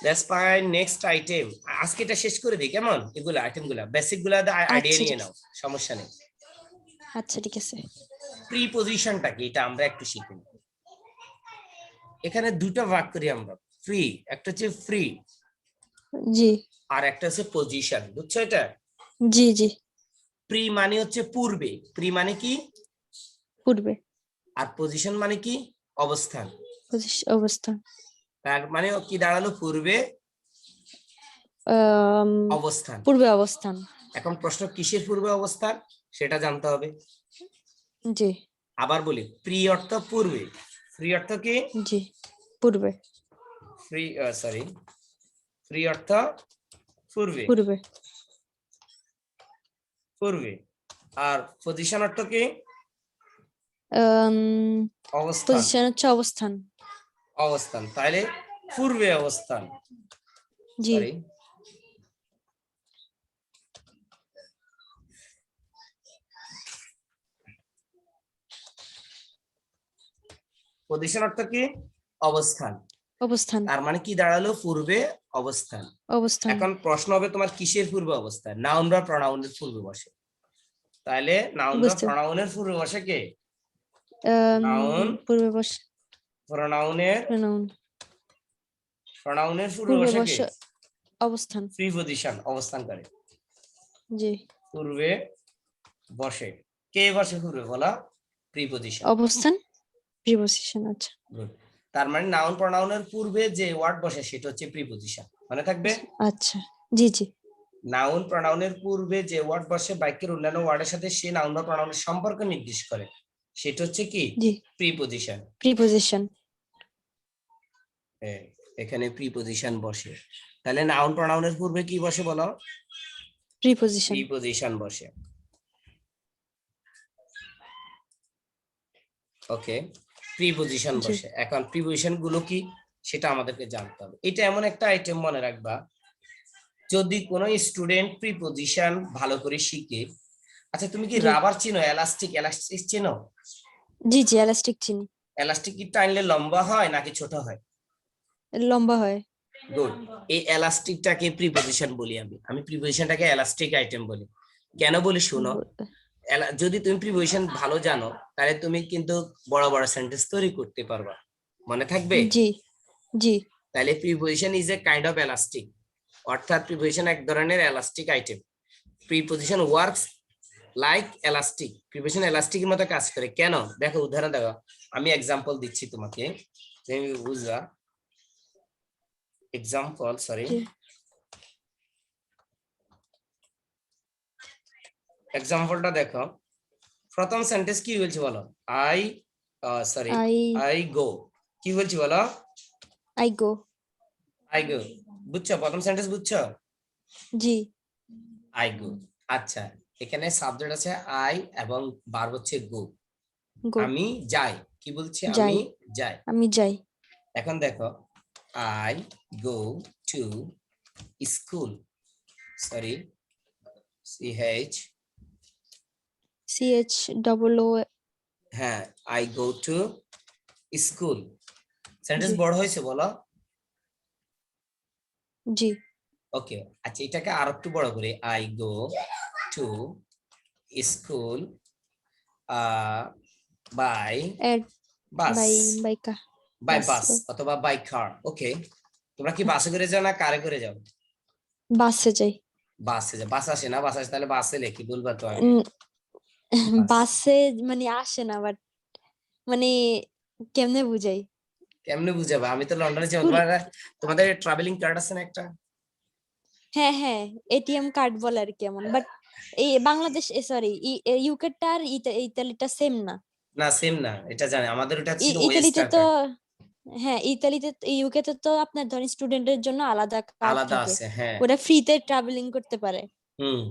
that's fine. Next item, আজকে এটা শেষ করে দিই কেমন? এগুলা আইটেম গুলা বেসিক গুলা আইডিয়া আচ্ছা নিয়ে ঠিক নাও, আছে। সমস্যা নেই। আচ্ছা ঠিক আছে। প্রিপজিশনটা কি এটা আমরা একটু শিখি। এখানে দুটো ভাগ করি আমরা, ফ্রি, একটা হচ্ছে ফ্রি, জি আর একটা হচ্ছে পজিশন। বুঝছো এটা? জি জি প্রি মানে হচ্ছে পূর্বে, প্রি মানে কি, পূর্বে। আর পজিশন মানে কি, অবস্থান। অবস্থান। তার মানে কি দাঁড়ালো? পূর্বে আম, অবস্থান। পূর্বে অবস্থান। এখন প্রশ্ন কিসের পূর্বে অবস্থান সেটা জানতে হবে। জি আবার বলি, প্রি অর্থ পূর্বে, ফ্রি অর্থ কি? জি পূর্বে। ফ্রি, সরি, ফ্রি অর্থ পূর্বে, পূর্বে। পূর্বে। আর পজিশন অর্থ কি? অবস্থান, পজিশন হচ্ছে অবস্থান। অবস্থান। তাহলে পূর্বে অবস্থান, জি সরি, পজিশন অর্থ কি? অবস্থান। অবস্থান। তার মানে কি দাঁড়ালো? পূর্বে অবস্থান। অবস্থান। এখন প্রশ্ন হবে তোমার কিসের পূর্বে অবস্থান? নাউন বা প্রনাউনের পূর্বে বসে। তাহলে নাউন বা বুঝতে। প্রনাউনের পূর্বে বসে কে? নাউন পূর্বে বস। প্রনাউনের, প্রনাউন। প্রনাউনের পূর্বে পূর্বে বসে বস কে? অবস্থান। প্রিপজিশন, অবস্থান করে। জি পূর্বে বসে, কে বসে পূর্বে বলা? প্রিপজিশন। অবস্থান। প্রিপজিশন। আচ্ছা গুড। তার মানে নাউন প্রনাউনের পূর্বে যে ওয়ার্ড বসে সেটা হচ্ছে প্রিপজিশন, মনে থাকবে? আচ্ছা। জি জি নাউন প্রনাউনের পূর্বে যে ওয়ার্ড বসে বাক্যের অন্যান্য ওয়ার্ডের সাথে সে নাউন বা প্রনাউনের সম্পর্ক নির্দেশ করে, সেটা হচ্ছে কি? জি প্রিপজিশন। প্রিপজিশন। এখানে প্রিপজিশন বসে। তাহলে নাউন প্রনাউনের পূর্বে কি বসে বলো? প্রিপজিশন। প্রিপজিশন বসে। ওকে, প্রিপজিশন জি বসে। এখন প্রিপজিশন গুলো কি সেটা আমাদেরকে জানতে হবে। এটা এমন একটা আইটেম, মনে রাখবা, যদি কোনো স্টুডেন্ট প্রিপজিশন ভালো করে শিখে। আচ্ছা, তুমি কি জি রাবার চিনো? এলাস্টিক, এলাস্টিক চিনো? জি জি এলাস্টিক চিনি। এলাস্টিক কি টানলে লম্বা হয় নাকি ছোট হয়? লম্বা হয়। গুড। এই এলাস্টিকটাকে প্রিপজিশন বলি আমি, প্রিপজিশনটাকে এলাস্টিক আইটেম বলি। কেন বলি শুনো। যদি তুমি প্রিপজিশন ভালো জানো তাহলে তুমি কিন্তু বড় বড় সেন্টেন্স তৈরি করতে পারবা, মনে থাকবে? জি জি তাহলে preposition is a kind of elastic, অর্থাৎ প্রিপজিশন এক ধরনের elastic item. Preposition works like elastic, preposition এলাস্টিকের মতো কাজ করে। কেন? দেখো, উদাহরণ দেখো, আমি এক্সাম্পল দিচ্ছি তোমাকে, তুমি বুঝবা। এক্সাম্পল, সরি, জি এক্সাম্পলটা দেখো। প্রথম সেন্টেন্স কি বলছি বলো? I, sorry, I I go. কি বলছি বলো? I go. I go. বুঝছো প্রথম সেন্টেন্স বুঝছো? জি। I go. আচ্ছা, এখানে সাবজেক্ট আছে আই এবং ভার্ব হচ্ছে গো। গো। আমি যাই, কি বলছি, যাই। আমি যাই। আমি যাই। এখন দেখো, I go to school, sorry, C H, CHOO। হ্যাঁ, I go to school. Sentence জি। বড় হয়েছে বলো? জি। ওকে, আচ্ছা এটাকে আর একটু বড় করে, I go to school by এড bus, by by bus. Bus অথবা বাই কার। ওকে, তোমরা কি বাসে করে যাও না কারে করে যাও? বাসে যাই। বাসে যাও, বাস আসে না, বাস আসে তাহলে বাসে লেখি, বলবা তো আমি। উম, বাস বাসে মানে আসে না, বাট মানে কেমনে বুঝাই? কেমনে বুঝাবো, আমি তো লন্ডনে যাবো। স্কুল। তোমাদের ট্রাভেলিং কার্ড আছে না একটা? হ্যাঁ হ্যাঁ, এটিএম কার্ড বলে আর কি এমন, বাট এই বাংলাদেশ, সরি, ইউকেটা আর ইতালিটা সেম না। না সেম না, এটা জানি, আমাদের ওটা ছিল ইতালিতে ওয়েস্টার তো, কার্ড। হ্যাঁ ইতালিতে, ইউকেতে তো আপনার ধরেন স্টুডেন্টের জন্য আলাদা কার্ড আলাদা থাকে, আছে, হ্যাঁ। ওরা ফ্রিতে ট্রাভেলিং করতে পারে। হুম।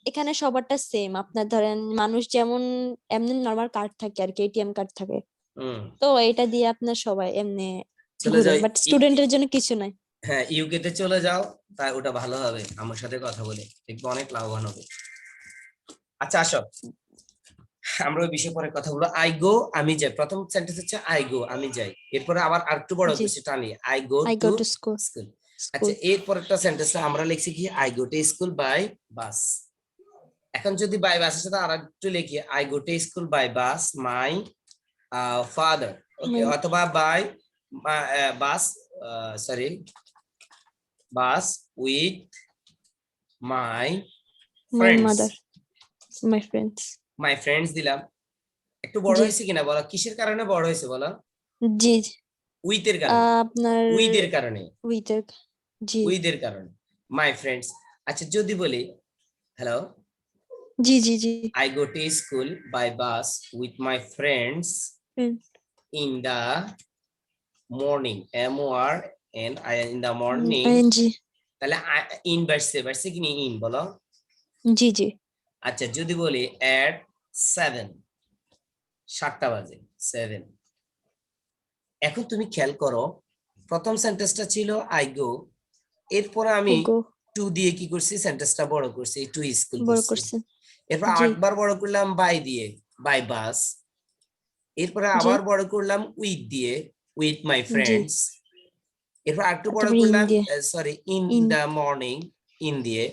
এখানে সবারটা সেম, আপনার ধরেন মানুষ যেমন এমনি নরমাল কার্ড থাকে আর কি, এটিএম কার্ড থাকে, হুম। তো এটা দিয়ে আপনার সবাই এমনি চলে ঘুরে, যাও, বাট স্টুডেন্টের জন্য কিছু নাই। হ্যাঁ ইউকে তে চলে যাও, তাই ওটা ভালো হবে, আমার সাথে কথা বলে দেখবো অনেক লাভবান হবে। আচ্ছা আসো, আমরা ওই বিষয়ে পরে কথা বলবো। আই গো, আমি যাই, প্রথম সেন্টেন্স হচ্ছে আই গো, আমি যাই। এরপরে আবার আরেকটু বড় জি। করছি, টানি, I go I go to to school. School. আচ্ছা, স্কুল। এরপর একটা সেন্টেন্সে আমরা লিখছি কি, I go to school by bus. এখন যদি বাই বাসের সাথে আর একটু লিখি, I go to school by bus my father, okay, অথবা by bus, sorry, bus with my my friends. Mother. My friends. My friends দিলাম। একটু বড় জি। হয়েছে কিনা বলো, কিসের কারণে বড় হয়েছে বলো? জি। উইথ এর কারণে, আপনার উইথ এর কারণে, উইথের। জি। উইথ এর কারণে, মাই ফ্রেন্ডস। আচ্ছা যদি বলি, হ্যালো, জি জি জি। I go to school by bus with my friends in the morning, in the morning, ING. তাহলে ইন বাড়ছে, বাড়ছে কি ইন বলো? জি জি। আচ্ছা যদি বলি এট 7, 7টা বাজে, 7। এখন তুমি খেয়াল করো, প্রথম সেন্টেন্সটা ছিল আই গো, এরপরে আই আমি গো। টু দিয়ে কি করছি, সেন্টেন্সটা বড় করছি, টু স্কুল বড় করছি। করছেন। এরপর জি। আরেকবার বড় করলাম বাই দিয়ে, বাই বাস। এরপরে জি। আবার বড় করলাম উইথ দিয়ে, উইথ মাই জি। ফ্রেন্ডস। এরপর আরেকটু বড় তারপরে ইন করলাম, দিয়ে। Sorry, in in. The morning, in দিয়ে।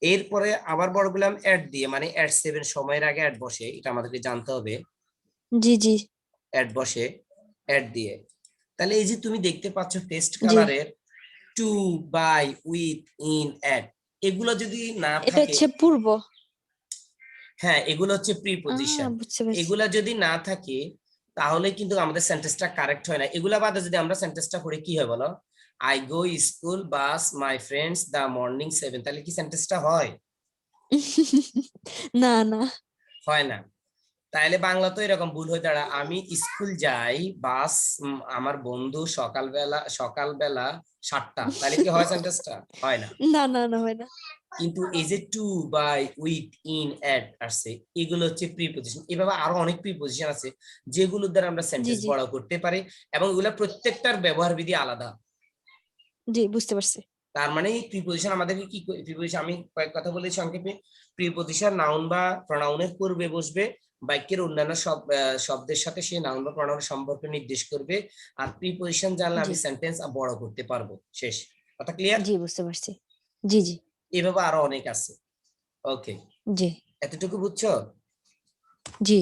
এরপরে আবার বড় করলাম এট দিয়ে, মানে এট 7 সময়ের আগে এট বসে, এটা আমাদেরকে জানতে হবে, জি জি। এট বসে, এট দিয়ে। তাহলে এই যে তুমি দেখতে পাচ্ছ পেস্ট জি। কালারের টু, বাই, উইথ, ইন, এট, এগুলো যদি না এটা থাকে, হচ্ছে পূর্ব। হ্যাঁ এগুলো হচ্ছে প্রিপজিশন, বুঝতে পারছি। এগুলা যদি না থাকে তাহলে কিন্তু আমাদের সেন্টেন্সটা কারেক্ট হয় না। এগুলা বাদে যদি আমরা সেন্টেন্সটা করি কি হয় বলো, I go school bus my friends the morning 7, তাহলে কি সেন্টেন্সটা হয়? না না। হয় না। তাইলে বাংলা তো এরকম ভুল হয়ে দাঁড়ায়, আমি স্কুল যাই বাস, আমার বন্ধু সকালবেলা, সকালবেলা 7টা, তাহলে কি হয় সেন্টেন্সটা? হয় না। না না না, হয় না। কিন্তু এই যে টু, বাই, উইথ, ইন, এট আসছে, এগুলো হচ্ছে প্রিপজিশন। এভাবে আরো অনেক প্রিপজিশন আছে যেগুলোর দ্বারা আমরা জি সেন্টেন্স জি। বড় করতে পারি, এবং এগুলা প্রত্যেকটার ব্যবহার বিধি আলাদা। জি বুঝতে পারছি। তার মানে প্রিপজিশন আমাদেরকে কি, প্রিপজিশন আমি কয়েক কথা বলি সংক্ষেপে। প্রিপজিশন নাউন বা প্রনাউনের পূর্বে বসবে, বাক্যের অন্যান্য সব শব্দের সাথে সেই নাউন বা প্রনাউনের সম্পর্ক নির্দেশ করবে। আর প্রিপজিশন জানলে জি। আমি সেন্টেন্স বড় করতে পারবো। শেষ কথা, ক্লিয়ার? জি বুঝতে পারছি। জি জি। এভাবে আরো অনেক আছে। ওকে, জি। এতটুকু বুঝছো? জি।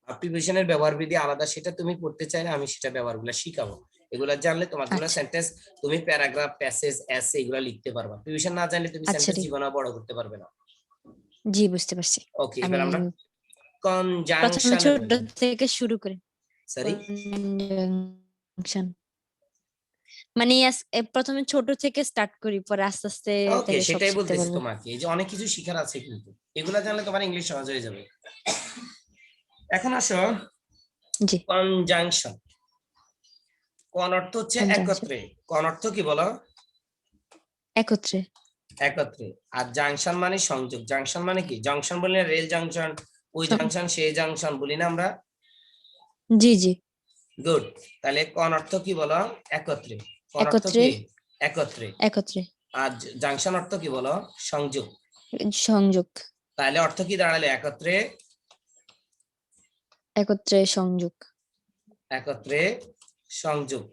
প্রিপজিশনের ব্যবহার বিধি আলাদা, সেটা তুমি পড়তে চাইলে আমি সেটা ব্যবহারগুলো শিখাবো। এগুলা জানলে তোমার জন্য আচ্ছা। সেন্টেন্স, তুমি প্যারাগ্রাফ, প্যাসেজ, এসে এগুলা লিখতে পারবা। প্রিপজিশন না জানলে তুমি আচ্ছা সেন্টেন্স ঠিক। জীবনে বড় করতে পারবে না। জি বুঝতে পারছি। ওকে, আমি এবার আমরা প্রথমে কনজাংশনের ছোট মধ্যে, থেকে শুরু করি। সরি, কনজাংশন মানে প্রথমে ছোট থেকে স্টার্ট করি, পরে আস্তে আস্তে ওকে থেকে সব সেটাই শিখতে বলতেছি পারবো। তোমাকে, এই যে অনেক কিছু শিখার আছে কিন্তু, এগুলা জানলে তোমার ইংলিশ সহজ হয়ে যাবে। এখন আসো, জি। কনজাংশন। কন অর্থ হচ্ছে কনজাংশন। একত্রে, কন অর্থ কি বলো? একত্রে। একত্রে। আর জাংশন মানে সংযোগ। জাংশন মানে কি? জংশন বলি না, রেল জাংশন, ওই জাংশন সেই জাংশন বলি না আমরা? জি জি। গুড। তাহলে কোন অর্থ কি বলো? একত্রে। কোন অর্থ একত্রে। কি? একত্রে। একত্রে। আর জাংশন অর্থ কি বলো? সংযোগ। সংযোগ। তাহলে অর্থ কি দাঁড়ালে? একত্রে। একত্রে সংযোগ। একত্রে সংযোগ।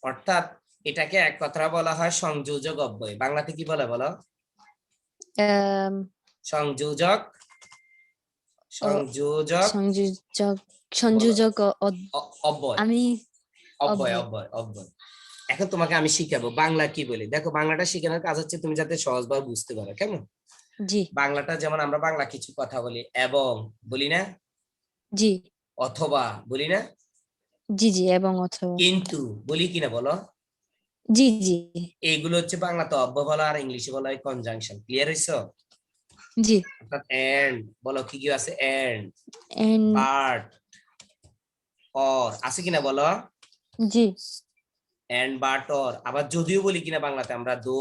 অর্থাৎ এটাকে এক কথা বলা হয় সংযোজক অব্যয়। বাংলাতে কি বলে বলো? আম, সংযোজক। অ- সংযোজক সংযোজক। বলো। সংযোজক অব্যয়। আমি অব্যয় অব্যয়। অব্যয় অব্যয়। এখন তোমাকে আমি শিখাবো বাংলা কি বলি। দেখো, বাংলাটা শেখানোর কাজ হচ্ছে তুমি যাতে সহজভাবে বুঝতে পারো। কেমন? জি বাংলাটা যেমন আমরা বাংলা কিছু কথা বলি, এবং বলি না, জি অথবা বলি না, জি জি এবং অথবা। কিন্তু বলি কিনা বলো? জি জি এইগুলো হচ্ছে বাংলাতে অব্যয় বলা, আর ইংলিশে বলা হয় কনজাংশন। ক্লিয়ার হইছো? জি। অর্থাৎ এন্ড বলো, কি কি আছে? And, and. বাট, অর আছে কিনা বলো? জি এন্ড, বাট, অর। আবার যদিও বলি কিনা বাংলাতে আমরা? দো,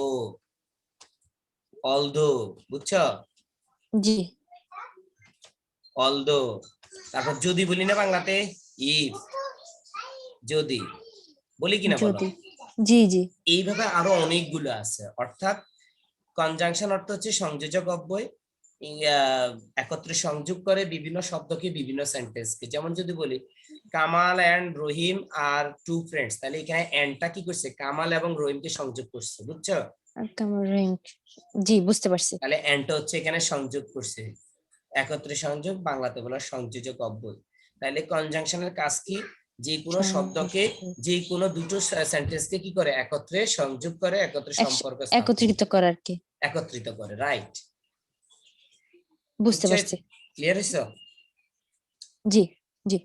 অলদো। বুঝছো? জি অলদো। তারপর যদি বলি না বাংলাতে? ইফ, যদি। বলি কিনা বলো? যদি। জি জি এইভাবে আরো অনেকগুলো আছে। অর্থাৎ কনজাংশন অর্থ হচ্ছে সংযোজক অব্যয়। একত্রে সংযোগ করে বিভিন্ন শব্দকে, বিভিন্ন সেন্টেন্সকে। যেমন যদি বলি Kamal and Rahim are two friends, তাহলে এখানে এন্ডটা কি করছে? কামাল এবং রহিমকে সংযোগ করছে। বুঝছো? রেঞ্জ। জি বুঝতে পারছি। তাহলে এন্ডটা হচ্ছে এখানে সংযোগ করছে। একত্রে সংযোগ, বাংলাতে বলা সংযোজক অব্যয়। তাহলে কনজাংশনের কাজ কি? যে কোনো শব্দকে, সংযোগ। যে কোনো দুটো সেন্টেন্সকে কি করে? একত্রে সংযোগ করে, একত্রে সম্পর্ক স্থাপন একত্রিত করে, করার কি। একত্রিত করে। রাইট। বুঝতে বুঝছো? পারছি। ক্লিয়ার হয়েছে? জি জি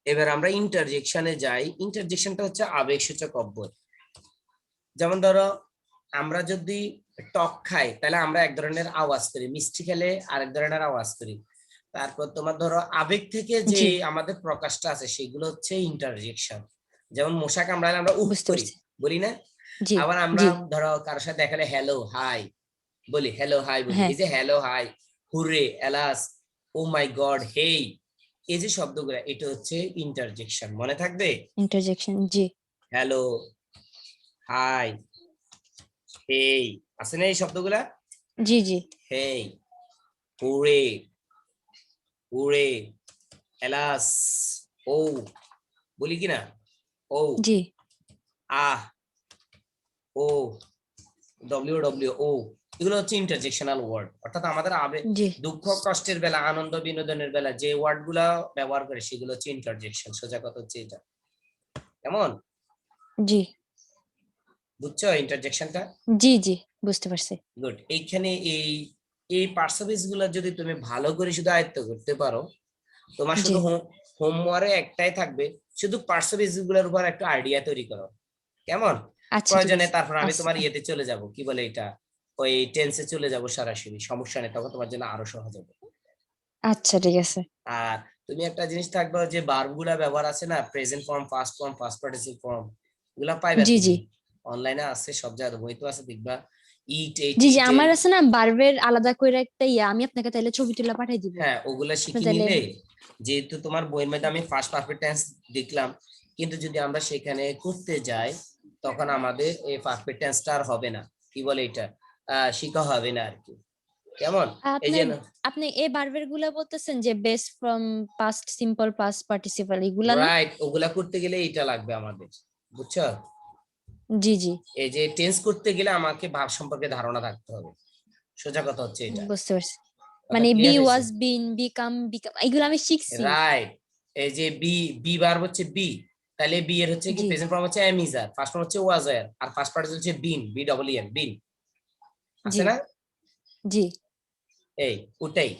এবার আমরা ইন্টারজেকশনে যাই। ইন্টারজেকশনটা হচ্ছে আবেগসূচক অব্যয়। যেমন ধরো, আমরা যদি টক খাই তাহলে আমরা এক ধরনের আওয়াজ করি, মিষ্টি খেলে আরেক ধরনের আওয়াজ করি। তারপর তোমার ধরো আবেগ থেকে যে জি আমাদের প্রকাশটা আছে সেগুলো হচ্ছে ইন্টারজেকশন। যেমন মশা কামড়ালে আমরা উফ বুঝতে করি, পারছি। বলি না? জি আবার আমরা জি ধরো কারোর সাথে দেখালে হ্যালো হাই বলি, হ্যালো হাই বলি। হ্যাঁ। এই যে হ্যালো হাই, হুররে, এলাস, ও মাই গড, হেই, এই যে শব্দগুলো, এটা হচ্ছে ইন্টারজেকশন। মনে থাকবে? ইন্টারজেকশন। জি হ্যালো, হাই, হেই, আছে না এই শব্দগুলা? জি জি হেই, হুরে, হুরে, এলাস, ও, বলি কিনা? ও, জি আহ, ও, ডব্লিউ ডব্লিউ, ও। এগুলো হচ্ছে ইন্টারজেকশনাল ওয়ার্ড। অর্থাৎ আমাদের আবেগ, জি দুঃখ কষ্টের বেলা, আনন্দ বিনোদনের বেলা যে ওয়ার্ড গুলা ব্যবহার করে সেগুলো হচ্ছে ইন্টারজেকশন। সোজা কথা হচ্ছে এটা। কেমন? জি বুঝছো ইন্টারজেকশনটা? জি জি বুঝতে পারছি। গুড। এইখানে এই এই পার্সোনালিটিস গুলো যদি তুমি ভালো করে শুধু আয়ত্ত করতে পারো, তোমার জি শুধু হোমওয়ার্কে একটাই থাকবে, শুধু পার্সোনালিটিস গুলোর উপর একটা আইডিয়া তৈরি করো। কেমন? আচ্ছা ঠিক প্রয়োজনে আছে। তারপর আমি আচ্ছা তোমার ইয়েতে চলে যাব, কি বলে এটা, ওই টেন্সে চলে যাব সরাসরি। সমস্যা নেই, তখন তোমার জন্য আরো সহজ হবে। আচ্ছা ঠিক আছে। আর তুমি একটা জিনিস থাকবে, যে ভার্ব গুলা ব্যবহার আছে না, present form, past form, past participle form, এগুলা পাইবা জি জি তুমি অনলাইনে আছে, সব জায়গায় বই তো আছে, দেখবা। ইট, এইট, জি জি ইটেন। আমার আছে না বারবের আলাদা করে একটা ইয়া, আমি আপনাকে তাইলে ছবি তুলে পাঠাই দিব। হ্যাঁ, ওগুলা আপনি শিখে তাইলে। নিলে, যেহেতু তোমার বইয়ের মধ্যে আমি ফার্স্ট পারফেক্ট টেন্স দেখলাম, কিন্তু যদি আমরা সেখানে করতে যাই তখন আমাদের এই পারফেক্ট টেন্সটা আর হবে না, কি বলে এটা, শিখা হবে না আর কি। কেমন? এই আপনি যে, আপনি এই বারবের গুলা বলতেছেন যে base form past simple past participle এগুলা না। রাইট, ওগুলা করতে গেলে এটা লাগবে আমাদের। বুঝছো? জি জি এই যে টেন্স করতে গেলে আমাকে ভাব সম্পর্কে ধারণা থাকতে হবে। সোজা কথা হচ্ছে এটা। বুঝতে পারছি। কথা মানে বি ক্লিয়ার হয়েছে? ওয়াজ বিন বিকাম বিকাম এগুলো আমি শিখছি। রাইট। এই যে বি, বি বার হচ্ছে বি, তাহলে বি এর হচ্ছে কি? জি প্রেজেন্ট ফর্ম হচ্ছে am is are, first form হচ্ছে ওয়াজ আর, আর ফার্স্ট পার্টিসিপল হচ্ছে been, B double N, been. আছে জি না? জি এই ওটাই।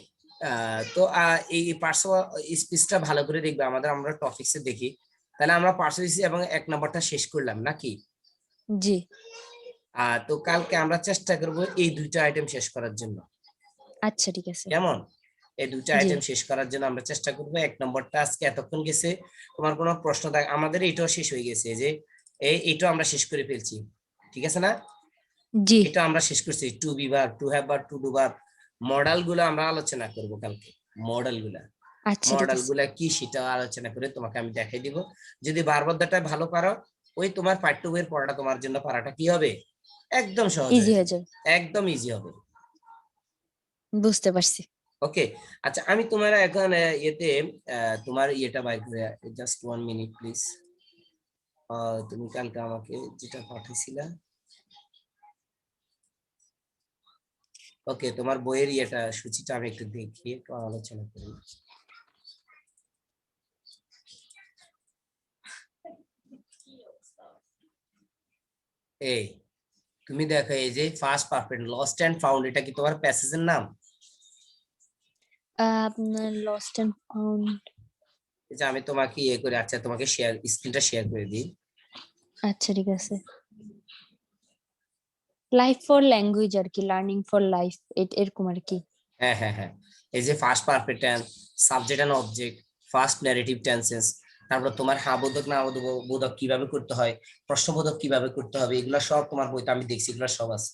তো এই পার্সোনাল স্পিচটা ভালো করে দেখবে আমাদের, আমরা টপিকসে দেখি। তাহলে আমরা পার্সোনাল এবং এক নম্বরটা শেষ করলাম নাকি? জি তো কালকে আমরা চেষ্টা করব এই দুইটা আইটেম শেষ করার জন্য। আচ্ছা ঠিক আছে। কেমন? এই দুইটা জি আইটেম শেষ করার জন্য আমরা চেষ্টা করব। এক নম্বরটা আজকে এতক্ষণ গেছে, তোমার কোনো প্রশ্ন আমাদের এটাও শেষ হয়ে গেছে, যে এইটাও আমরা শেষ করে ফেলছি। ঠিক আছে না? জি এটা আমরা শেষ করছি, to be verb, to have verb, to do verb. Modal গুলো আমরা আলোচনা করব কালকে। মডেল গুলা, আচ্ছা ঠিক মডেল আছে গুলা কি সেটা আলোচনা করে তোমাকে আমি দেখাই দিব। যদি বারবারটা ভালো পারো, ওই তোমার পাঠ্য বইয়ের পড়াটা তোমার জন্য পারাটা কি হবে, একদম সহজ ইজি হয়ে হয়ে যাবে, যাবে, একদম ইজি হবে। বুঝতে পারছি। ওকে, আচ্ছা আমি তোমার এখন ইয়েতে তোমার ইয়েটা বাই করে, জাস্ট 1 মিনিট প্লিজ। তুমি কালকে আমাকে যেটা পাঠিয়েছিলা, ওকে, তোমার বইয়ের ইয়েটা সূচিটা আমি একটু দেখি, একটু আলোচনা করি। এই তুমি দেখো, এই যে past perfect, lost and found, এটা কি তোমার প্যাসেজের নাম? আপনার লস্ট এন্ড ফাউন্ড, এই যে আমি তোমাকে ইয়ে করে, আচ্ছা তোমাকে শেয়ার, স্ক্রিনটা শেয়ার করে দিই। আচ্ছা ঠিক আছে। লাইফ ফর ল্যাঙ্গুয়েজ আর কি, লার্নিং ফর লাইফ এরকম আর কি। হ্যাঁ হ্যাঁ হ্যাঁ, এই যে past perfect tense, subject and object, past narrative tenses, তারপর তোমার হ্যাঁ বোধক না বোধক কিভাবে করতে হয়, প্রশ্নবোধক কিভাবে করতে হবে, এগুলো সব তোমার বইতে আমি দেখছি, এগুলো সব আছে।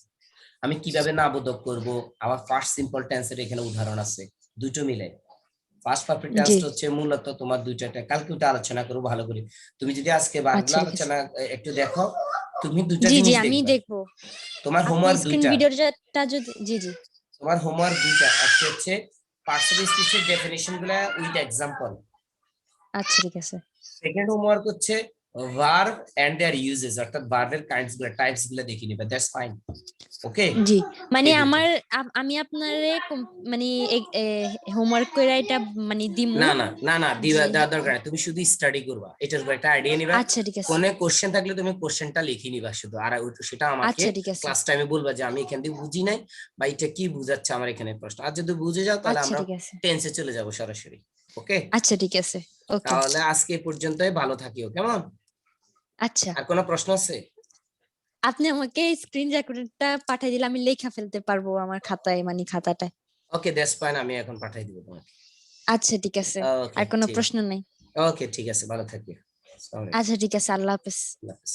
আমি কিভাবে না বোধক করব, আবার ফার্স্ট সিম্পল টেন্সের এখানে উদাহরণ আছে, দুটো মিলে। ফার্স্ট পারফেক্ট জি টেন্সটা হচ্ছে মূলত তোমার দুইটা, কালকে ওটা আলোচনা করবো ভালো করে। তুমি যদি আজকে বারগুলো আচ্ছা ঠিক আছে। আলোচনা একটু দেখো, তুমি দুইটা জি জি জিনিস আমি দেখবা। দেখবো। তোমার আপনি হোমওয়ার্ক স্ক্রিন দুইটা, ভিডিওটা যদি, জি জি তোমার হোমওয়ার্ক দুইটা, একটা হচ্ছে পার্সোনাল স্পিচের ডেফিনিশন গুলা উইথ এক্সাম্পল। আচ্ছা ঠিক আছে। সেকেন্ড হোমওয়ার্ক হচ্ছে ভার্ব এন্ড দেয়ার ইউজেস, অর্থাৎ ভার্বের কাইন্ডস গুলা, টাইপস গুলা দেখে নিবে, দ্যাটস ফাইন। ওকে, জি মানে এই দুইটা। আমার আমি আপনারে মানে হোমওয়ার্ক করে এটা মানে দিমু। না না না না, দিবা যে দেওয়ার দরকার নেই, তুমি শুধু স্টাডি করবা, এটার উপর একটা আইডিয়া নিবা। আচ্ছা ঠিক আছে। কোন কোশ্চেন থাকলে তুমি কোশ্চেনটা লিখে নিবা শুধু, আর সেটা আমাকে আচ্ছা ঠিক আছে। ক্লাস টাইমে বলবা যে আমি এখান দিয়ে বুঝি নাই, বা এটা কি বুঝাচ্ছে আমার এখানে প্রশ্ন। আর যদি বুঝে যাও তাহলে আচ্ছা আমরা ঠিক আছে। টেন্সে চলে যাব সরাসরি। ওকে, আচ্ছা ঠিক আছে। ওকে। তাহলে আজকে এ পর্যন্তই, ভালো থাকিও, কেমন? আচ্ছা, আর কোনো প্রশ্ন আছে? আপনি আমাকে স্ক্রিন রেকর্ডারটা পাঠিয়ে দিলে আমি লেখা ফেলতে পারবো আমার খাতায়, মানে খাতাটায়। ওকে, দ্যাটস ফাইন, আমি এখন পাঠিয়ে দিব তোমাকে। আচ্ছা ঠিক আছে। ওকে আর কোনো ঠিক, প্রশ্ন নাই? ওকে ঠিক আছে, ভালো থাকিও। আসসালামু আলাইকুম। আচ্ছা ঠিক আছে, আল্লাহ হাফেজ। আল্লাহ হাফেজ।